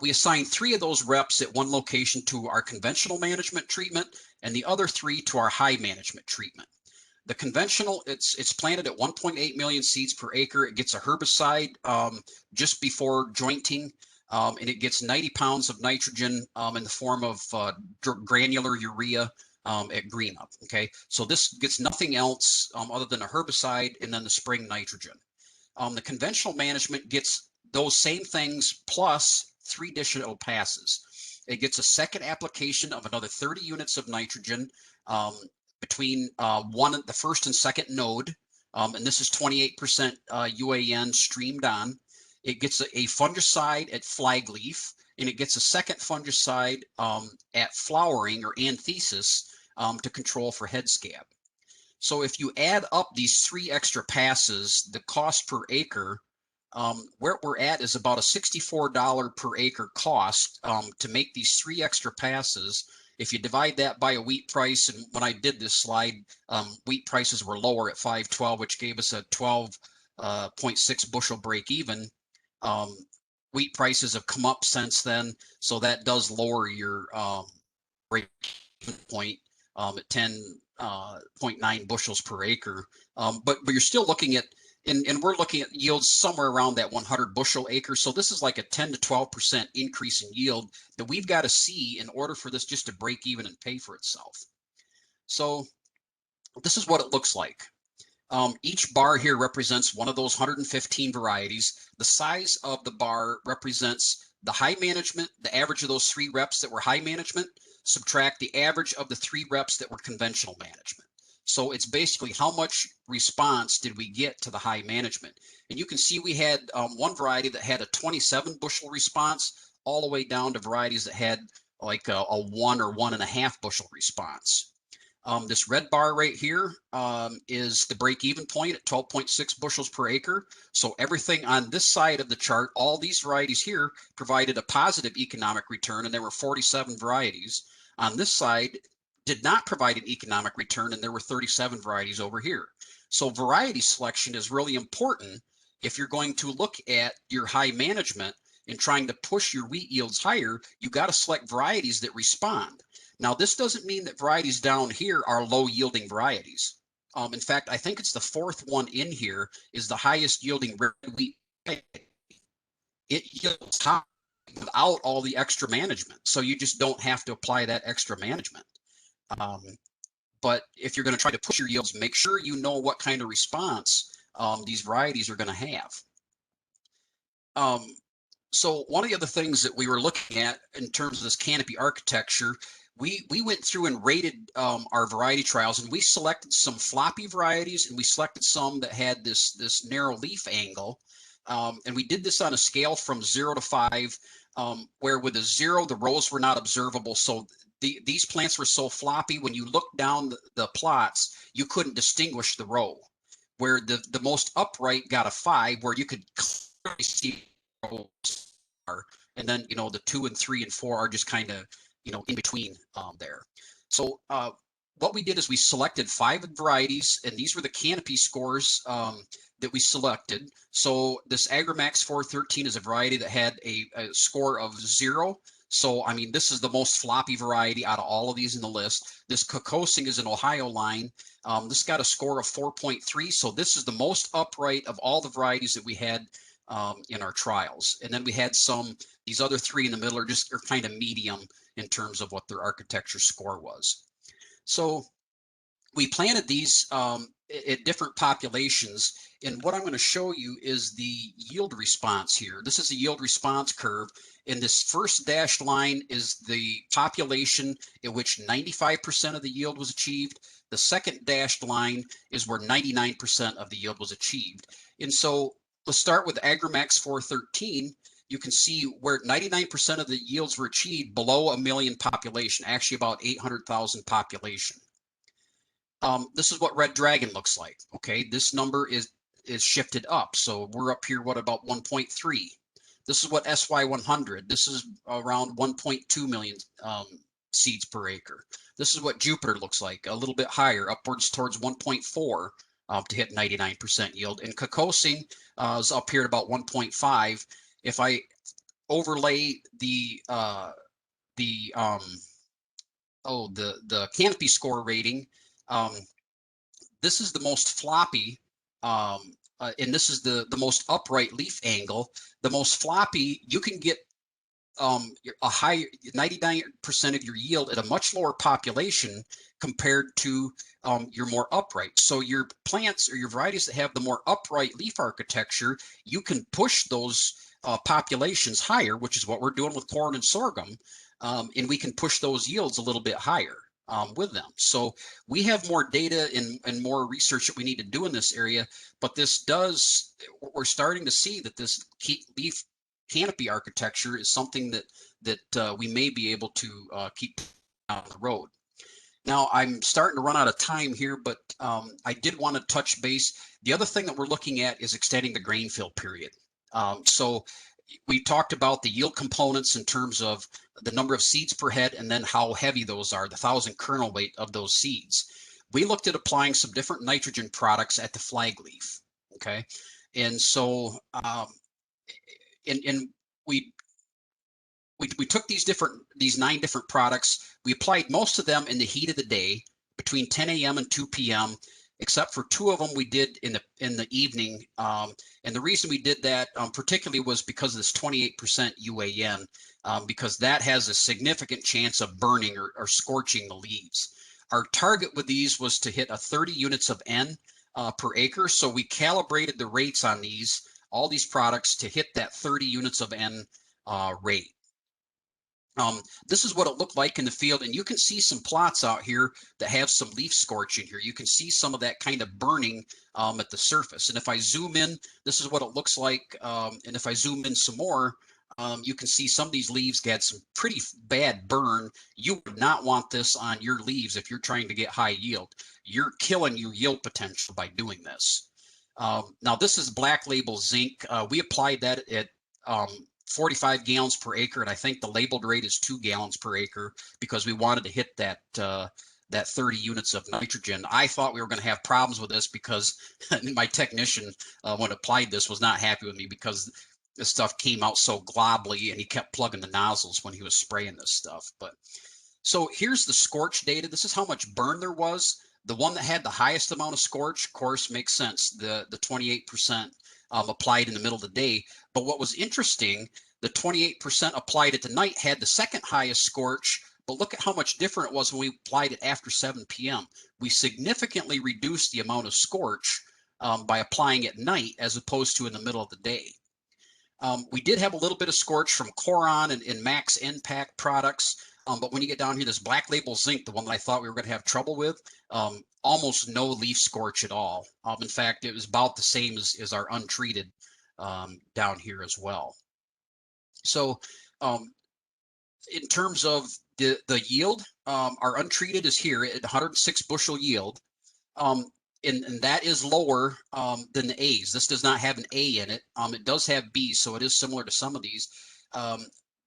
We assign 3 of those reps at one location to our conventional management treatment and the other 3 to our high management treatment. The conventional, it's planted at 1.8 million seeds per acre. It gets a herbicide just before jointing, and it gets 90 pounds of nitrogen in the form of granular urea at green up. Okay, so this gets nothing else other than a herbicide and then the spring nitrogen. The conventional management gets those same things plus 3 additional passes. It gets a second application of another 30 units of nitrogen between the first and second node, and this is 28% UAN streamed on. It gets a fungicide at flag leaf, and it gets a second fungicide at flowering or anthesis to control for head scab. So if you add up these 3 extra passes, the cost per acre, where we're at is about a $64 per acre cost to make these 3 extra passes. If you divide that by a wheat price, and when I did this slide, wheat prices were lower at 512, which gave us a 12.6 bushel break even. Wheat prices have come up since then, so that does lower your break even point at 10.9 bushels per acre. But you're still looking at, and we're looking at yields somewhere around that 100 bushel acre. So this is like a 10 to 12% increase in yield that we've got to see in order for this just to break even and pay for itself. So this is what it looks like. Each bar here represents one of those 115 varieties. The size of the bar represents the high management, the average of those 3 reps that were high management, subtract the average of the 3 reps that were conventional management. So it's basically how much response did we get to the high management. And you can see we had one variety that had a 27 bushel response, all the way down to varieties that had like a 1 or 1.5 bushel response. This red bar right here is the break-even point at 12.6 bushels per acre. So everything on this side of the chart, all these varieties here provided a positive economic return, and there were 47 varieties. On this side, did not provide an economic return, and there were 37 varieties over here. So variety selection is really important if you're going to look at your high management and trying to push your wheat yields higher. You got to select varieties that respond. Now, this doesn't mean that varieties down here are low yielding varieties. In fact, I think it's the 4th one in here is the highest yielding red wheat. It yields high without all the extra management. So you just don't have to apply that extra management. But if you're going to try to push your yields, make sure you know what kind of response these varieties are going to have. So one of the other things that we were looking at in terms of this canopy architecture, we went through and rated our variety trials, and we selected some floppy varieties, and we selected some that had this narrow leaf angle. And we did this on a scale from 0 to 5, where with a 0, the rows were not observable. So these plants were so floppy, when you looked down the plots, you couldn't distinguish the row. Where the most upright got a 5, where you could clearly see the rows are, and then the 2 and 3 and 4 are just kind of in between there. So what we did is we selected 5 varieties, and these were the canopy scores that we selected. So this Agrimax 413 is a variety that had a score of 0. So, I mean, this is the most floppy variety out of all of these in the list. This Kokosing is an Ohio line. This got a score of 4.3. So this is the most upright of all the varieties that we had in our trials. And then we had these other 3 in the middle are kind of medium in terms of what their architecture score was. So we planted these at different populations. And what I'm going to show you is the yield response here. This is a yield response curve. And this first dashed line is the population in which 95% of the yield was achieved. The second dashed line is where 99% of the yield was achieved. And so let's start with Agrimax 413. You can see where 99% of the yields were achieved below 1 million population, actually about 800,000 population. This is what Red Dragon looks like. Okay, this number is shifted up. So we're up here, what, about 1.3. This is what SY100. This is around 1.2 million seeds per acre. This is what Jupiter looks like, a little bit higher, upwards towards 1.4 to hit 99% yield. And Cocosing is up here at about 1.5. If I overlay the canopy score rating, this is the most floppy, and this is the most upright leaf angle. The most floppy, you can get a higher 99% of your yield at a much lower population compared to your more upright. So your plants or your varieties that have the more upright leaf architecture, you can push those populations higher, which is what we're doing with corn and sorghum, and we can push those yields a little bit higher with them. So we have more data and more research that we need to do in this area, but we're starting to see that this leaf canopy architecture is something that we may be able to keep down the road. Now I'm starting to run out of time here, but I did want to touch base. The other thing that we're looking at is extending the grain fill period. So we talked about the yield components in terms of the number of seeds per head and then how heavy those are, the 1,000 kernel weight of those seeds. We looked at applying some different nitrogen products at the flag leaf, okay? And so and we took these 9 different products. We applied most of them in the heat of the day between 10 a.m. and 2 p.m. except for 2 of them we did in the evening. And the reason we did that particularly was because of this 28% UAN, because that has a significant chance of burning or scorching the leaves. Our target with these was to hit a 30 units of N per acre. So we calibrated the rates on all these products to hit that 30 units of N rate. This is what it looked like in the field, and you can see some plots out here that have some leaf scorching here. You can see some of that kind of burning at the surface. And if I zoom in, this is what it looks like. And if I zoom in some more, you can see some of these leaves had some pretty bad burn. You would not want this on your leaves if you're trying to get high yield. You're killing your yield potential by doing this. Now this is Black Label Zinc. We applied that at 45 gallons per acre, and I think the labeled rate is 2 gallons per acre because we wanted to hit that 30 units of nitrogen. I thought we were going to have problems with this because my technician, when applied this, was not happy with me because this stuff came out so globly, and he kept plugging the nozzles when he was spraying this stuff. But so here's the scorch data. This is how much burn there was. The one that had the highest amount of scorch, of course, makes sense. The 28% applied in the middle of the day. But what was interesting, the 28% applied at the night had the second highest scorch, but look at how much different it was when we applied it after 7 p.m. We significantly reduced the amount of scorch by applying at night as opposed to in the middle of the day. We did have a little bit of scorch from Coron and Max NPAC products, but when you get down here, this Black Label Zinc, the one that I thought we were going to have trouble with, almost no leaf scorch at all. In fact, it was about the same as our untreated down here as well. So in terms of the yield, our untreated is here at 106 bushel yield. And that is lower than the A's. This does not have an A in it. It does have B's, so it is similar to some of these.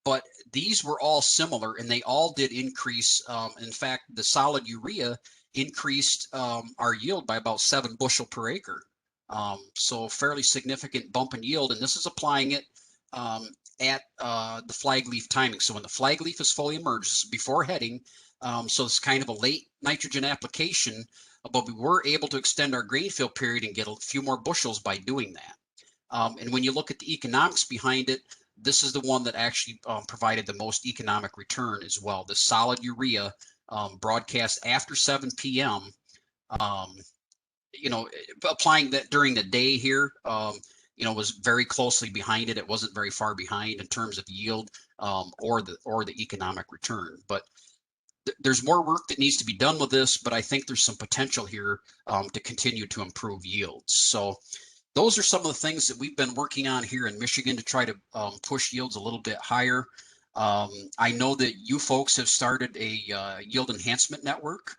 But these were all similar, and they all did increase. In fact, the solid urea increased our yield by about 7 bushel per acre. So fairly significant bump in yield, and this is applying it at the flag leaf timing. So when the flag leaf is fully emerged, this is before heading, so it's kind of a late nitrogen application, but we were able to extend our grain fill period and get a few more bushels by doing that. And when you look at the economics behind it, this is the one that actually provided the most economic return as well. The solid urea broadcast after 7 p.m. Applying that during the day here, was very closely behind it. It wasn't very far behind in terms of yield or the economic return. But there's more work that needs to be done with this, but I think there's some potential here to continue to improve yields. So those are some of the things that we've been working on here in Michigan to try to push yields a little bit higher. I know that you folks have started a yield enhancement network.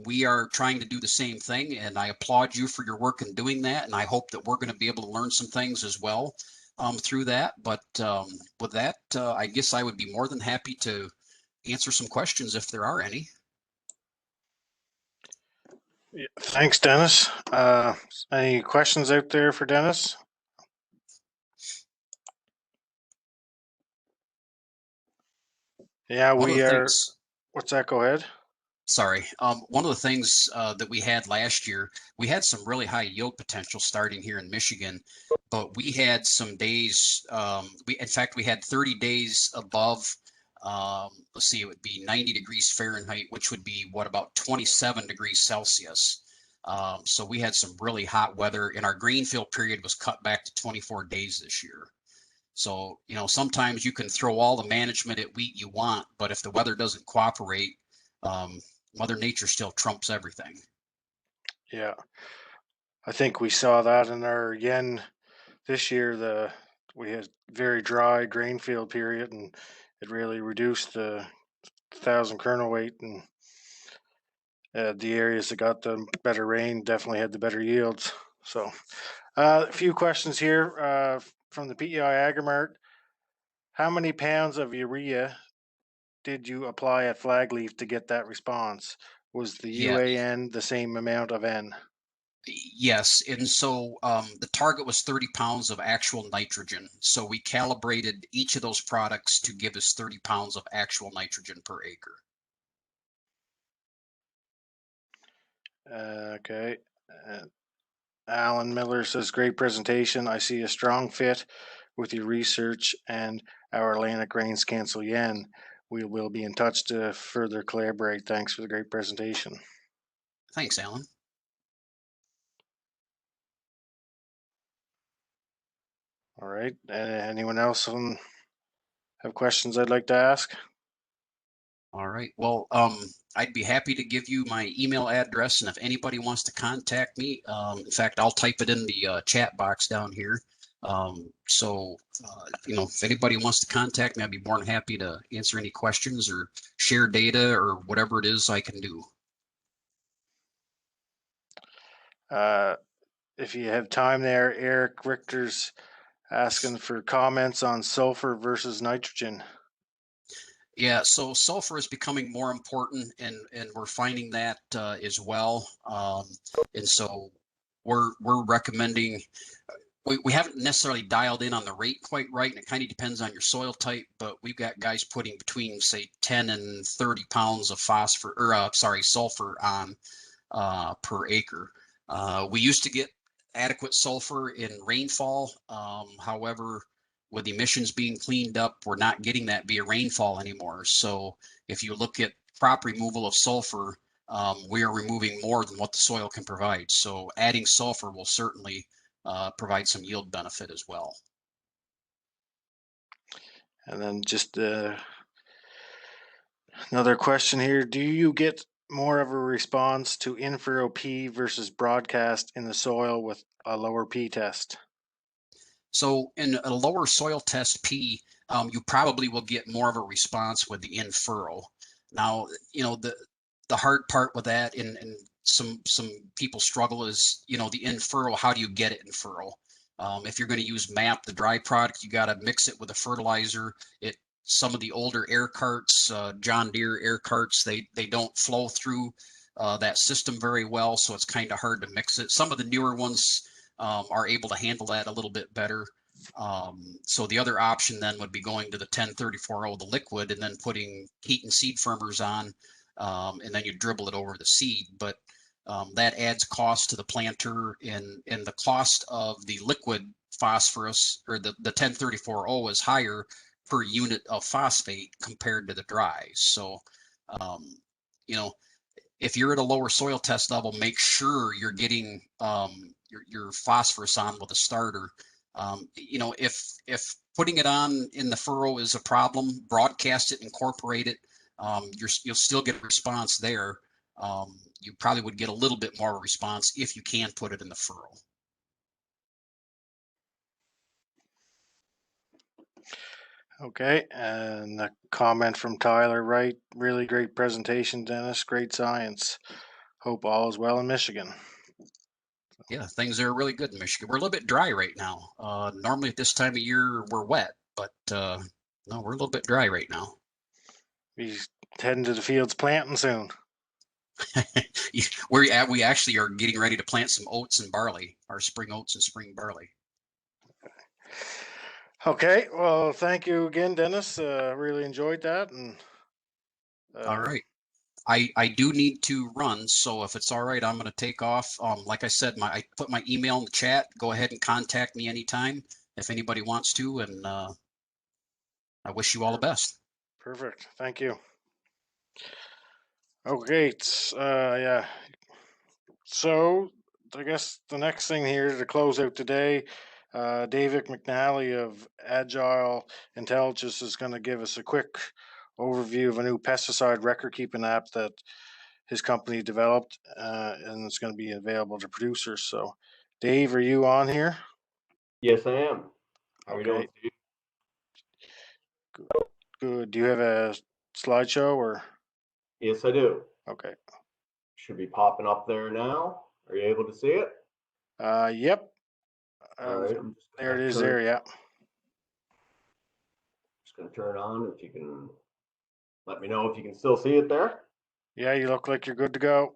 We are trying to do the same thing, and I applaud you for your work in doing that. And I hope that we're going to be able to learn some things as well through that. But with that, I guess I would be more than happy to answer some questions if there are any. Yeah, thanks, Dennis. Any questions out there for Dennis? Yeah, One of we the are. things, What's that? Go ahead. sorry, one of the things that we had last year, we had some really high yield potential starting here in Michigan, but we had some days, in fact, we had 30 days above, let's see, it would be 90 degrees Fahrenheit, which would be what, about 27 degrees Celsius. So we had some really hot weather, and our grain fill period was cut back to 24 days this year. So, sometimes you can throw all the management at wheat you want, but if the weather doesn't cooperate, Mother Nature still trumps everything. Yeah, I think we saw that in our yen this year. We had very dry grain field period, and it really reduced the 1,000 kernel weight, and the areas that got the better rain definitely had the better yields. So, a few questions here from the PEI Agrimart. How many pounds of urea did you apply at Flagleaf to get that response? Was the Yeah, UAN the same amount of N? yes. And so the target was 30 pounds of actual nitrogen. So we calibrated each of those products to give us 30 pounds of actual nitrogen per acre. Okay. Uh, Alan Miller says, great presentation. I see a strong fit with your research and our Atlantic Grains Council yen. We will be in touch to further collaborate. Thanks for the great presentation. Thanks, Alan. All right. Anyone else have questions I'd like to ask? All right. Well, I'd be happy to give you my email address, and if anybody wants to contact me, in fact, I'll type it in the chat box down here. If anybody wants to contact me, I'd be more than happy to answer any questions or share data or whatever it is I can do. If you have time there, Eric Richter's asking for comments on sulfur versus nitrogen. Yeah, so sulfur is becoming more important, and we're finding that as well. And so we're recommending. We haven't necessarily dialed in on the rate quite right, and it kind of depends on your soil type. But we've got guys putting between say 10 and 30 pounds of sulfur on per acre. We used to get adequate sulfur in rainfall. However, with emissions being cleaned up, we're not getting that via rainfall anymore. So if you look at crop removal of sulfur, we are removing more than what the soil can provide. So adding sulfur will certainly provide some yield benefit as well. And then just another question here. Do you get more of a response to in-furrow P versus broadcast in the soil with a lower P test? So in a lower soil test P, you probably will get more of a response with the in-furrow. Now, the hard part with that, and some people struggle, is the in-furrow. How do you get it in furrow? If you're going to use MAP, the dry product, you got to mix it with a fertilizer. Some of the older air carts, John Deere air carts, they don't flow through that system very well, so it's kind of hard to mix it. Some of the newer ones are able to handle that a little bit better. So the other option then would be going to the 1034O, the liquid, and then putting heat and seed firmers on, and then you dribble it over the seed. But that adds cost to the planter, and the cost of the liquid phosphorus, or the 1034O, is higher per unit of phosphate compared to the dry. So, you know, if you're at a lower soil test level, make sure you're getting your phosphorus on with a starter. If putting it on in the furrow is a problem, broadcast it, incorporate it. You'll still get a response there. You probably would get a little bit more response if you can put it in the furrow. Okay, and a comment from Tyler Wright. Really great presentation, Dennis. Great science. Hope all is well in Michigan. Yeah, things are really good in Michigan. We're a little bit dry right now. Normally at this time of year we're wet, but no, we're a little bit dry right now. He's heading to the fields planting soon. We actually are getting ready to plant some oats and barley, our spring oats and spring barley. Okay, well, thank you again, Dennis. Really enjoyed that. And All right. I do need to run, so if it's all right, I'm going to take off. Like I said, I put my email in the chat. Go ahead and contact me anytime if anybody wants to, and I wish you all the best. Perfect. Thank you. Okay, yeah. So I guess the next thing here to close out today, David Mcnally of Agile Intelligence is going to give us a quick overview of a new pesticide record keeping app that his company developed, and it's going to be available to producers. So, Dave, are you on here? Yes, I am. How are you doing, Okay, Steve? good. Do you have a slideshow or? Yes, I do. Okay. Should be popping up there now. Are you able to see it? Yep. All right. I'm just There it gonna is. There, yeah. turn on. If you can let me know if you can still see it there. Yeah, you look like you're good to go.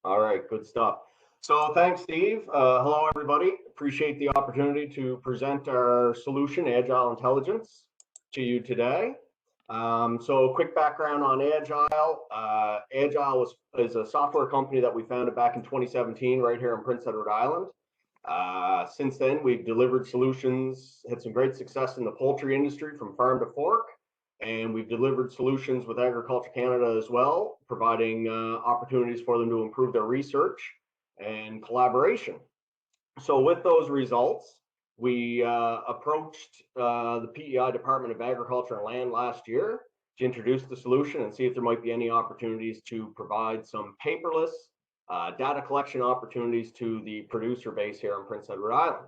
All right, good stuff. So thanks, Steve. Hello, everybody. Appreciate the opportunity to present our solution, Agile Intelligence, to you today. So quick background on Agile. Agile is a software company that we founded back in 2017 right here in Prince Edward Island. Since then, we've delivered solutions, had some great success in the poultry industry from farm to fork, and we've delivered solutions with Agriculture Canada as well, providing opportunities for them to improve their research and collaboration. So with those results, we approached the PEI Department of Agriculture and Land last year to introduce the solution and see if there might be any opportunities to provide some paperless data collection opportunities to the producer base here on Prince Edward Island.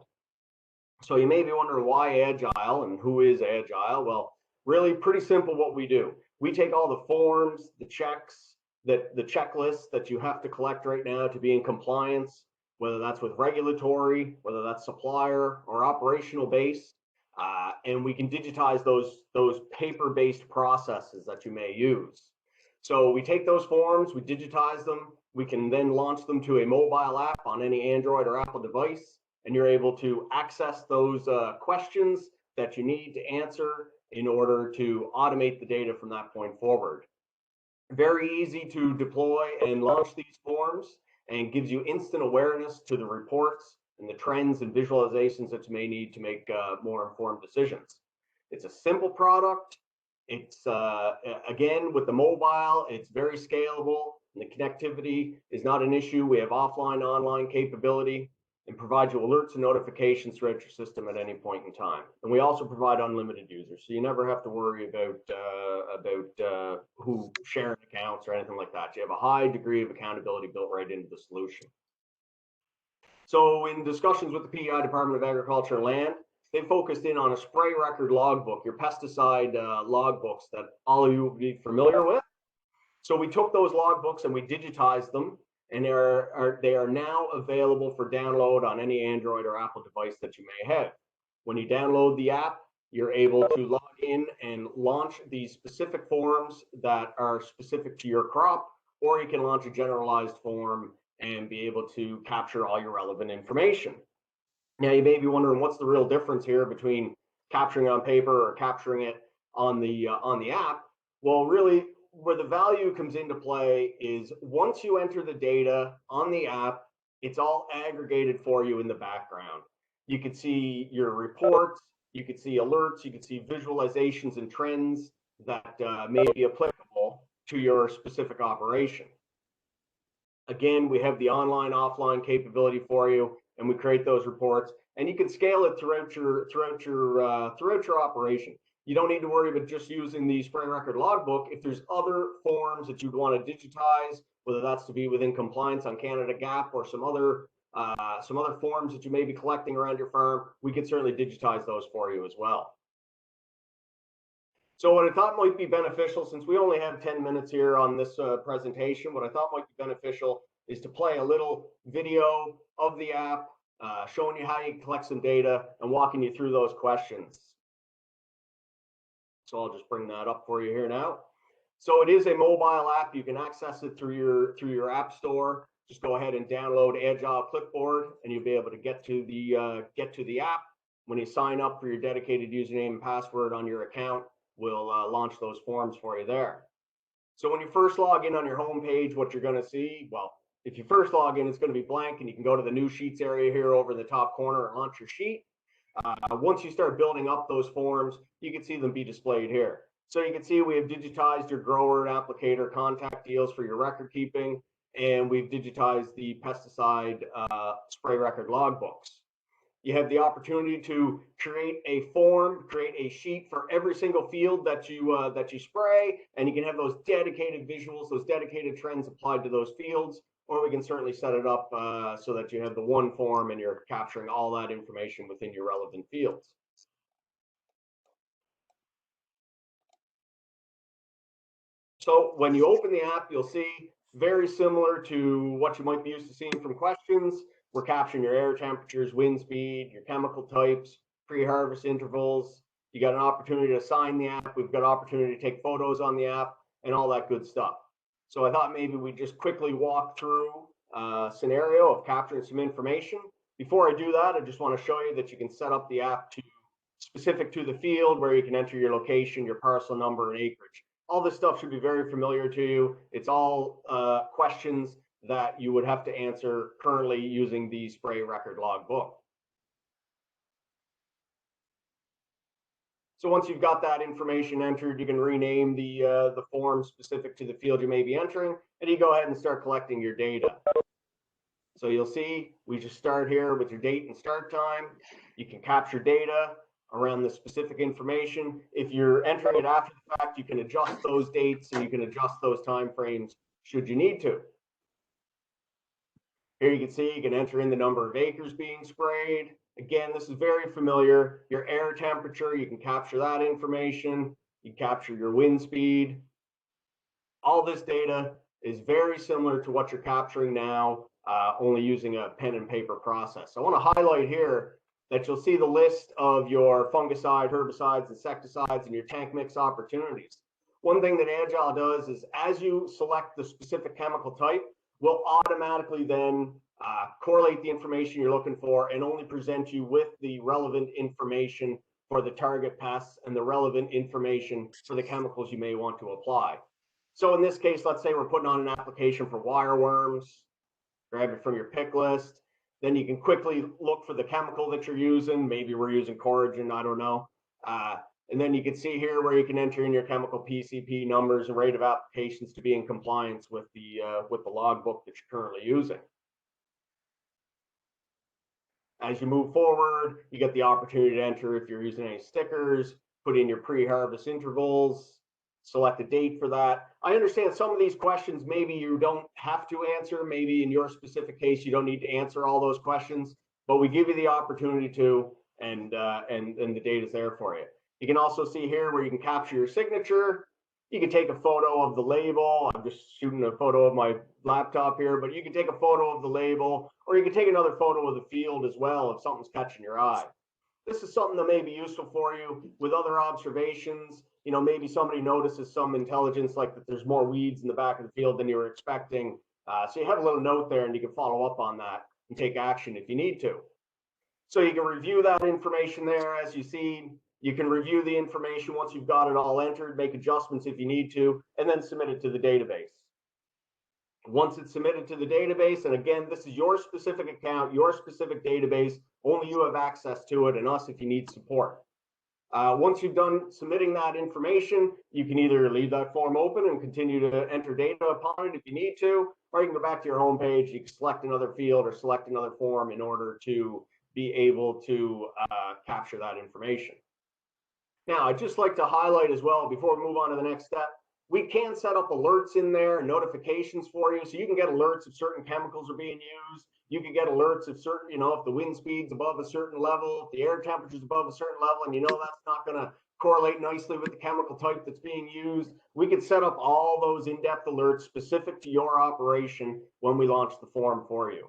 So you may be wondering why Agile and who is Agile? Well, really pretty simple what we do. We take all the forms, the checks, the checklists that you have to collect right now to be in compliance, whether that's with regulatory, whether that's supplier or operational based, and we can digitize those paper-based processes that you may use. So we take those forms, we digitize them, we can then launch them to a mobile app on any Android or Apple device, and you're able to access those questions that you need to answer in order to automate the data from that point forward. Very easy to deploy and launch these forms, and gives you instant awareness to the reports and the trends and visualizations that you may need to make more informed decisions. It's a simple product. It's again, with the mobile, it's very scalable, and the connectivity is not an issue. We have offline, online capability, and provide you alerts and notifications throughout your system at any point in time. And we also provide unlimited users, so you never have to worry about who sharing accounts or anything like that. You have a high degree of accountability built right into the solution. So in discussions with the PEI Department of Agriculture and Land, they focused in on a spray record logbook, your pesticide logbooks that all of you will be familiar with. So we took those logbooks and we digitized them, and they are now available for download on any Android or Apple device that you may have. When you download the app, you're able to log in and launch these specific forms that are specific to your crop, or you can launch a generalized form and be able to capture all your relevant information. Now, you may be wondering, what's the real difference here between capturing on paper or capturing it on the app? Well, really, where the value comes into play is once you enter the data on the app, it's all aggregated for you in the background. You could see your reports, you could see alerts, you could see visualizations and trends that may be applicable to your specific operation. Again, we have the online, offline capability for you, and we create those reports, and you can scale it throughout your operation. You don't need to worry about just using the spray record logbook. If there's other forms that you'd want to digitize, whether that's to be within compliance on Canada GAP or some other forms that you may be collecting around your farm, we can certainly digitize those for you as well. So what I thought might be beneficial, since we only have 10 minutes here on this presentation, what I thought might be beneficial is to play a little video of the app, showing you how you can collect some data and walking you through those questions. So I'll just bring that up for you here now. So it is a mobile app. You can access it through your app store. Just go ahead and download Agile Clipboard, and you'll be able to get to the app. When you sign up for your dedicated username and password on your account, we'll launch those forms for you there. So when you first log in on your home page, what you're going to see, well, if you first log in, it's going to be blank, and you can go to the new sheets area here over in the top corner and launch your sheet. Once you start building up those forms, you can see them be displayed here. So you can see we have digitized your grower and applicator contact deals for your record keeping, and we've digitized the pesticide spray record logbooks. You have the opportunity to create a form, create a sheet for every single field that you spray, and you can have those dedicated visuals, those dedicated trends applied to those fields. Or we can certainly set it up so that you have the one form and you're capturing all that information within your relevant fields. So when you open the app, you'll see very similar to what you might be used to seeing from questions. We're capturing your air temperatures, wind speed, your chemical types, pre-harvest intervals. You got an opportunity to sign the app. We've got an opportunity to take photos on the app and all that good stuff. So I thought maybe we just quickly walk through a scenario of capturing some information. Before I do that, I just want to show you that you can set up the app to specific to the field where you can enter your location, your parcel number, and acreage. All this stuff should be very familiar to you. It's all questions that you would have to answer currently using the spray record logbook. So once you've got that information entered, you can rename the form specific to the field you may be entering, and you go ahead and start collecting your data. So you'll see we just start here with your date and start time. You can capture data around the specific information. If you're entering it after the fact, you can adjust those dates and you can adjust those time frames should you need to. Here you can see you can enter in the number of acres being sprayed. Again, this is very familiar. Your air temperature, you can capture that information. You capture your wind speed. All this data is very similar to what you're capturing now, only using a pen and paper process. I want to highlight here that you'll see the list of your fungicide, herbicides, insecticides, and your tank mix opportunities. One thing that Agile does is as you select the specific chemical type, we'll automatically then correlate the information you're looking for and only present you with the relevant information for the target pests and the relevant information for the chemicals you may want to apply. So in this case, let's say we're putting on an application for wireworms, grab it from your pick list. Then you can quickly look for the chemical that you're using. Maybe we're using Coragen, I don't know. And then you can see here where you can enter in your chemical PCP numbers and rate of applications to be in compliance with the logbook that you're currently using. As you move forward, you get the opportunity to enter if you're using any stickers, put in your pre-harvest intervals, select a date for that. I understand some of these questions maybe you don't have to answer. Maybe in your specific case, you don't need to answer all those questions, but we give you the opportunity to, and the data is there for you. You can also see here where you can capture your signature. You can take a photo of the label. I'm just shooting a photo of my laptop here, but you can take a photo of the label, or you can take another photo of the field as well if something's catching your eye. This is something that may be useful for you with other observations. You know, maybe somebody notices some intelligence like that there's more weeds in the back of the field than you were expecting. So you have a little note there and you can follow up on that and take action if you need to. So you can review that information there as you see. You can review the information once you've got it all entered, make adjustments if you need to, and then submit it to the database. Once it's submitted to the database, and again, this is your specific account, your specific database, only you have access to it, and us if you need support. Once you've done submitting that information, you can either leave that form open and continue to enter data upon it if you need to, or you can go back to your home page, you can select another field or select another form in order to be able to capture that information. Now, I'd just like to highlight as well, before we move on to the next step, we can set up alerts in there, notifications for you, so you can get alerts if certain chemicals are being used. You can get alerts if certain, if the wind speed's above a certain level, if the air temperature's above a certain level, and that's not going to correlate nicely with the chemical type that's being used. We could set up all those in-depth alerts specific to your operation when we launch the form for you.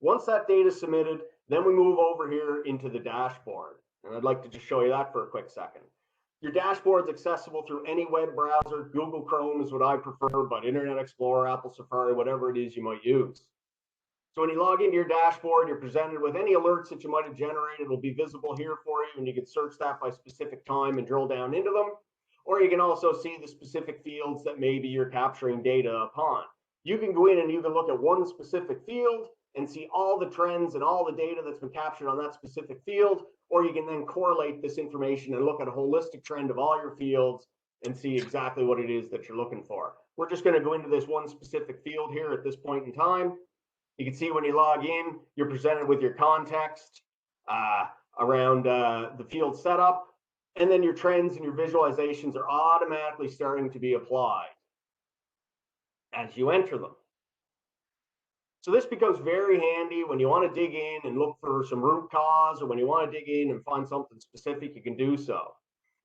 Once that data is submitted, then we move over here into the dashboard. And I'd like to just show you that for a quick second. Your dashboard's accessible through any web browser. Google Chrome is what I prefer, but Internet Explorer, Apple Safari, whatever it is you might use. So when you log into your dashboard, you're presented with any alerts that you might have generated will be visible here for you, and you can search that by specific time and drill down into them. Or you can also see the specific fields that maybe you're capturing data upon. You can go in and you can look at one specific field and see all the trends and all the data that's been captured on that specific field, or you can then correlate this information and look at a holistic trend of all your fields and see exactly what it is that you're looking for. We're just going to go into this one specific field here at this point in time. You can see when you log in, you're presented with your context around the field setup, and then your trends and your visualizations are automatically starting to be applied as you enter them. So this becomes very handy when you want to dig in and look for some root cause, or when you want to dig in and find something specific, you can do so.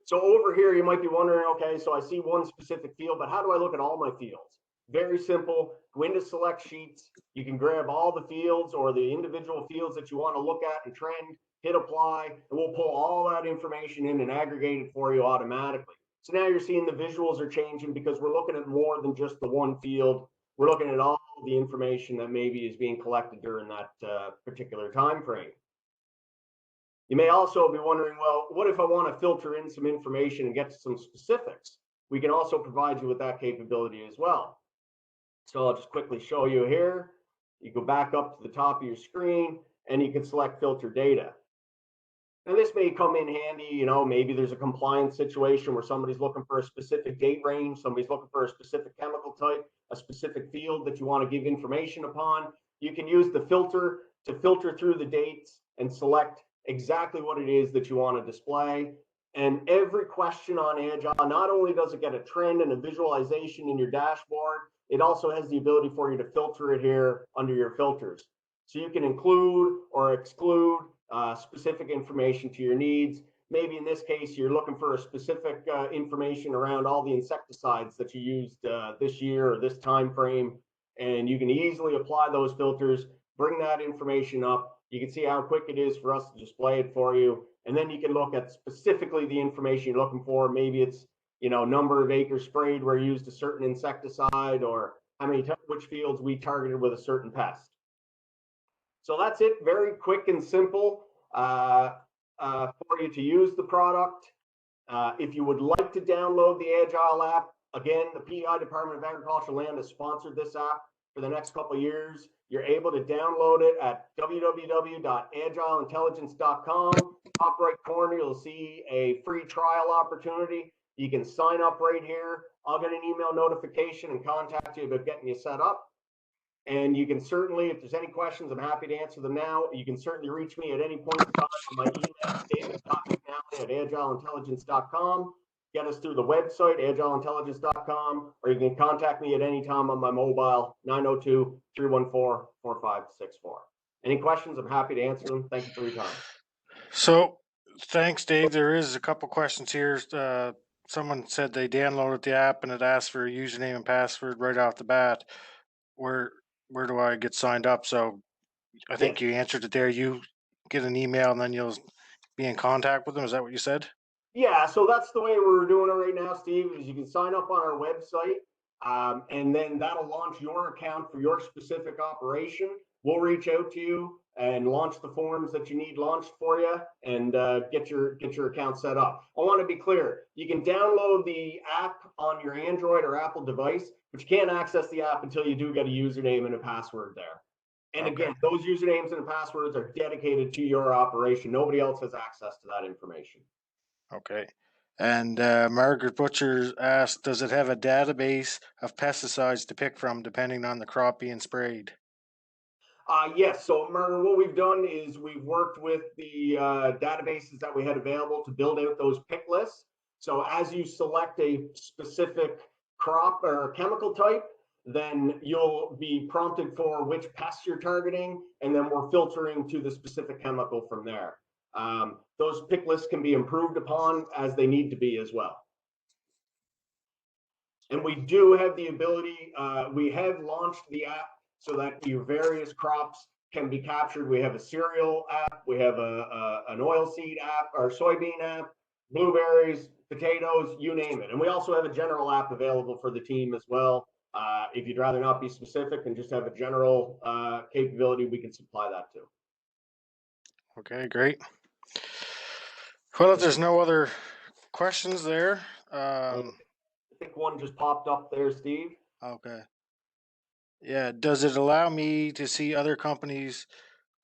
So over here, you might be wondering, okay, so I see one specific field, but how do I look at all my fields? Very simple. Go into select sheets. You can grab all the fields or the individual fields that you want to look at and trend, hit apply, and we'll pull all that information in and aggregate it for you automatically. So now you're seeing the visuals are changing because we're looking at more than just the one field. We're looking at all the information that maybe is being collected during that particular time frame. You may also be wondering, well, what if I want to filter in some information and get to some specifics? We can also provide you with that capability as well. So I'll just quickly show you here. You go back up to the top of your screen and you can select filter data. Now this may come in handy, you know, maybe there's a compliance situation where somebody's looking for a specific date range, somebody's looking for a specific chemical type, a specific field that you want to give information upon. You can use the filter to filter through the dates and select exactly what it is that you want to display. And every question on Agile, not only does it get a trend and a visualization in your dashboard, it also has the ability for you to filter it here under your filters. So you can include or exclude specific information to your needs. Maybe in this case, you're looking for a specific information around all the insecticides that you used this year or this time frame, and you can easily apply those filters, bring that information up. You can see how quick it is for us to display it for you, and then you can look at specifically the information you're looking for. Maybe it's, you know, number of acres sprayed where you used a certain insecticide, or how many which fields we targeted with a certain pest. So that's it, very quick and simple for you to use the product. If you would like to download the Agile app, again, the PEI Department of Agriculture and Land has sponsored this app for the next couple of years. You're able to download it at www.agileintelligence.com. Top right corner, you'll see a free trial opportunity. You can sign up right here. I'll get an email notification and contact you about getting you set up. And you can certainly, if there's any questions, I'm happy to answer them now. You can certainly reach me at any point in time on my email, david.mcnally@agileintelligence.com. Get us through the website, agileintelligence.com, or you can contact me at any time on my mobile, 902-314-4564. Any questions? I'm happy to answer them. Thank you for your time. So thanks, Dave. There is a couple questions here. Someone said they downloaded the app and it asked for a username and password right off the bat. Where do I get signed up? So I think you answered it there. You get an email and then you'll be in contact with them. Is that what you said? Yeah, so that's the way we're doing it right now, Steve, is you can sign up on our website, and then that'll launch your account for your specific operation. We'll reach out to you and launch the forms that you need launched for you, and get your account set up. I want to be clear, you can download the app on your Android or Apple device, but you can't access the app until you do get a username and a password there. And again, those usernames and passwords are dedicated to your operation. Nobody else has access to that information. Okay. And Margaret Butcher asked, does it have a database of pesticides to pick from depending on the crop being sprayed? Yes. So, Margaret, what we've done is we've worked with the databases that we had available to build out those pick lists. So as you select a specific crop or chemical type, then you'll be prompted for which pests you're targeting, and then we're filtering to the specific chemical from there. Those pick lists can be improved upon as they need to be as well. And we do have the ability, we have launched the app so that your various crops can be captured. We have a cereal app, we have an oilseed app, or soybean app, blueberries, potatoes, you name it. And we also have a general app available for the team as well. If you'd rather not be specific and just have a general capability, we can supply that too. Okay, great. Well, if there's no other questions there, I think one just popped up there, Steve. okay. Yeah, does it allow me to see other companies'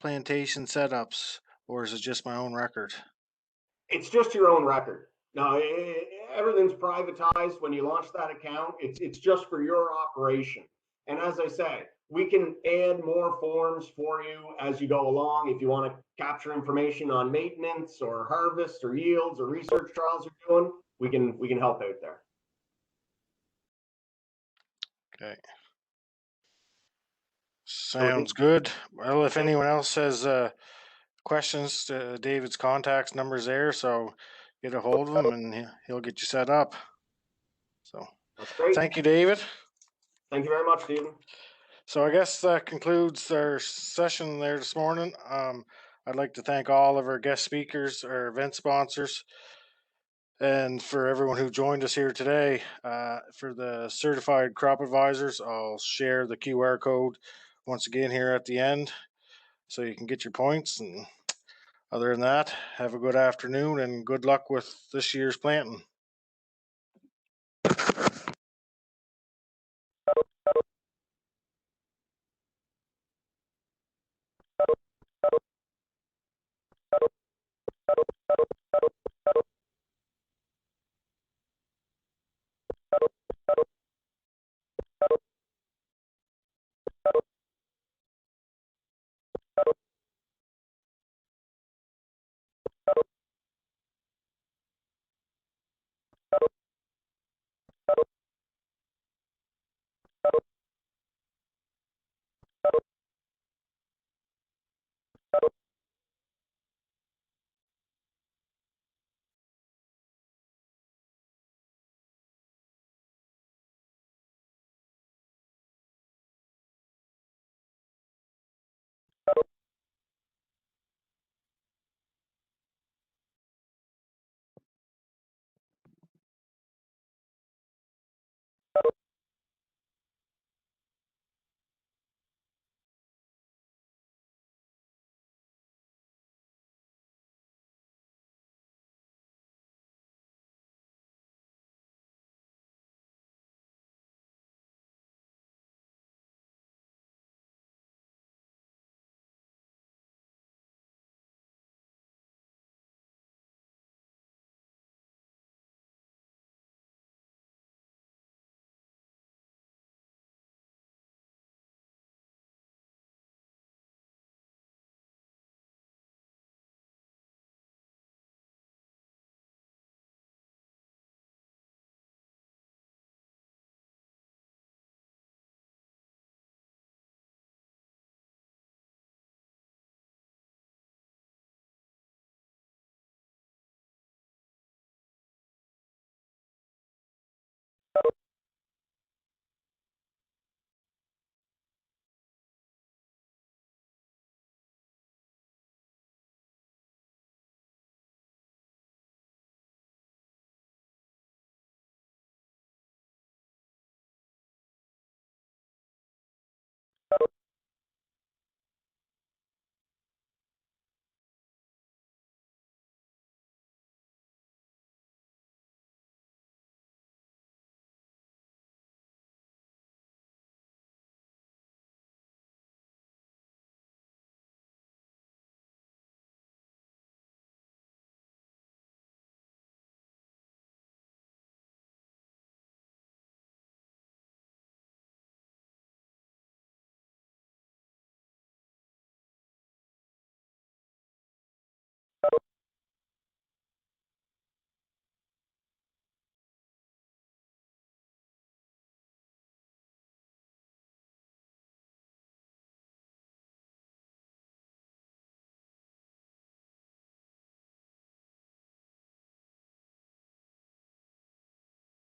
plantation setups, or is it just my own record? It's just your own record. No, everything's privatized. When you launch that account, it's just for your operation. And as I say, we can add more forms for you as you go along. If you want to capture information on maintenance or harvest or yields or research trials you're doing, we can help out there. Okay. Sounds good. Well, if anyone else has questions, David's contacts numbers there, so get a hold of him and he'll get you set up. So That's great. thank you, David. Thank you very much, Stephen. So I guess that concludes our session there this morning. I'd like to thank all of our guest speakers, our event sponsors, and for everyone who joined us here today. For the certified crop advisors, I'll share the QR code once again here at the end so you can get your points. And other than that, have a good afternoon and good luck with this year's planting.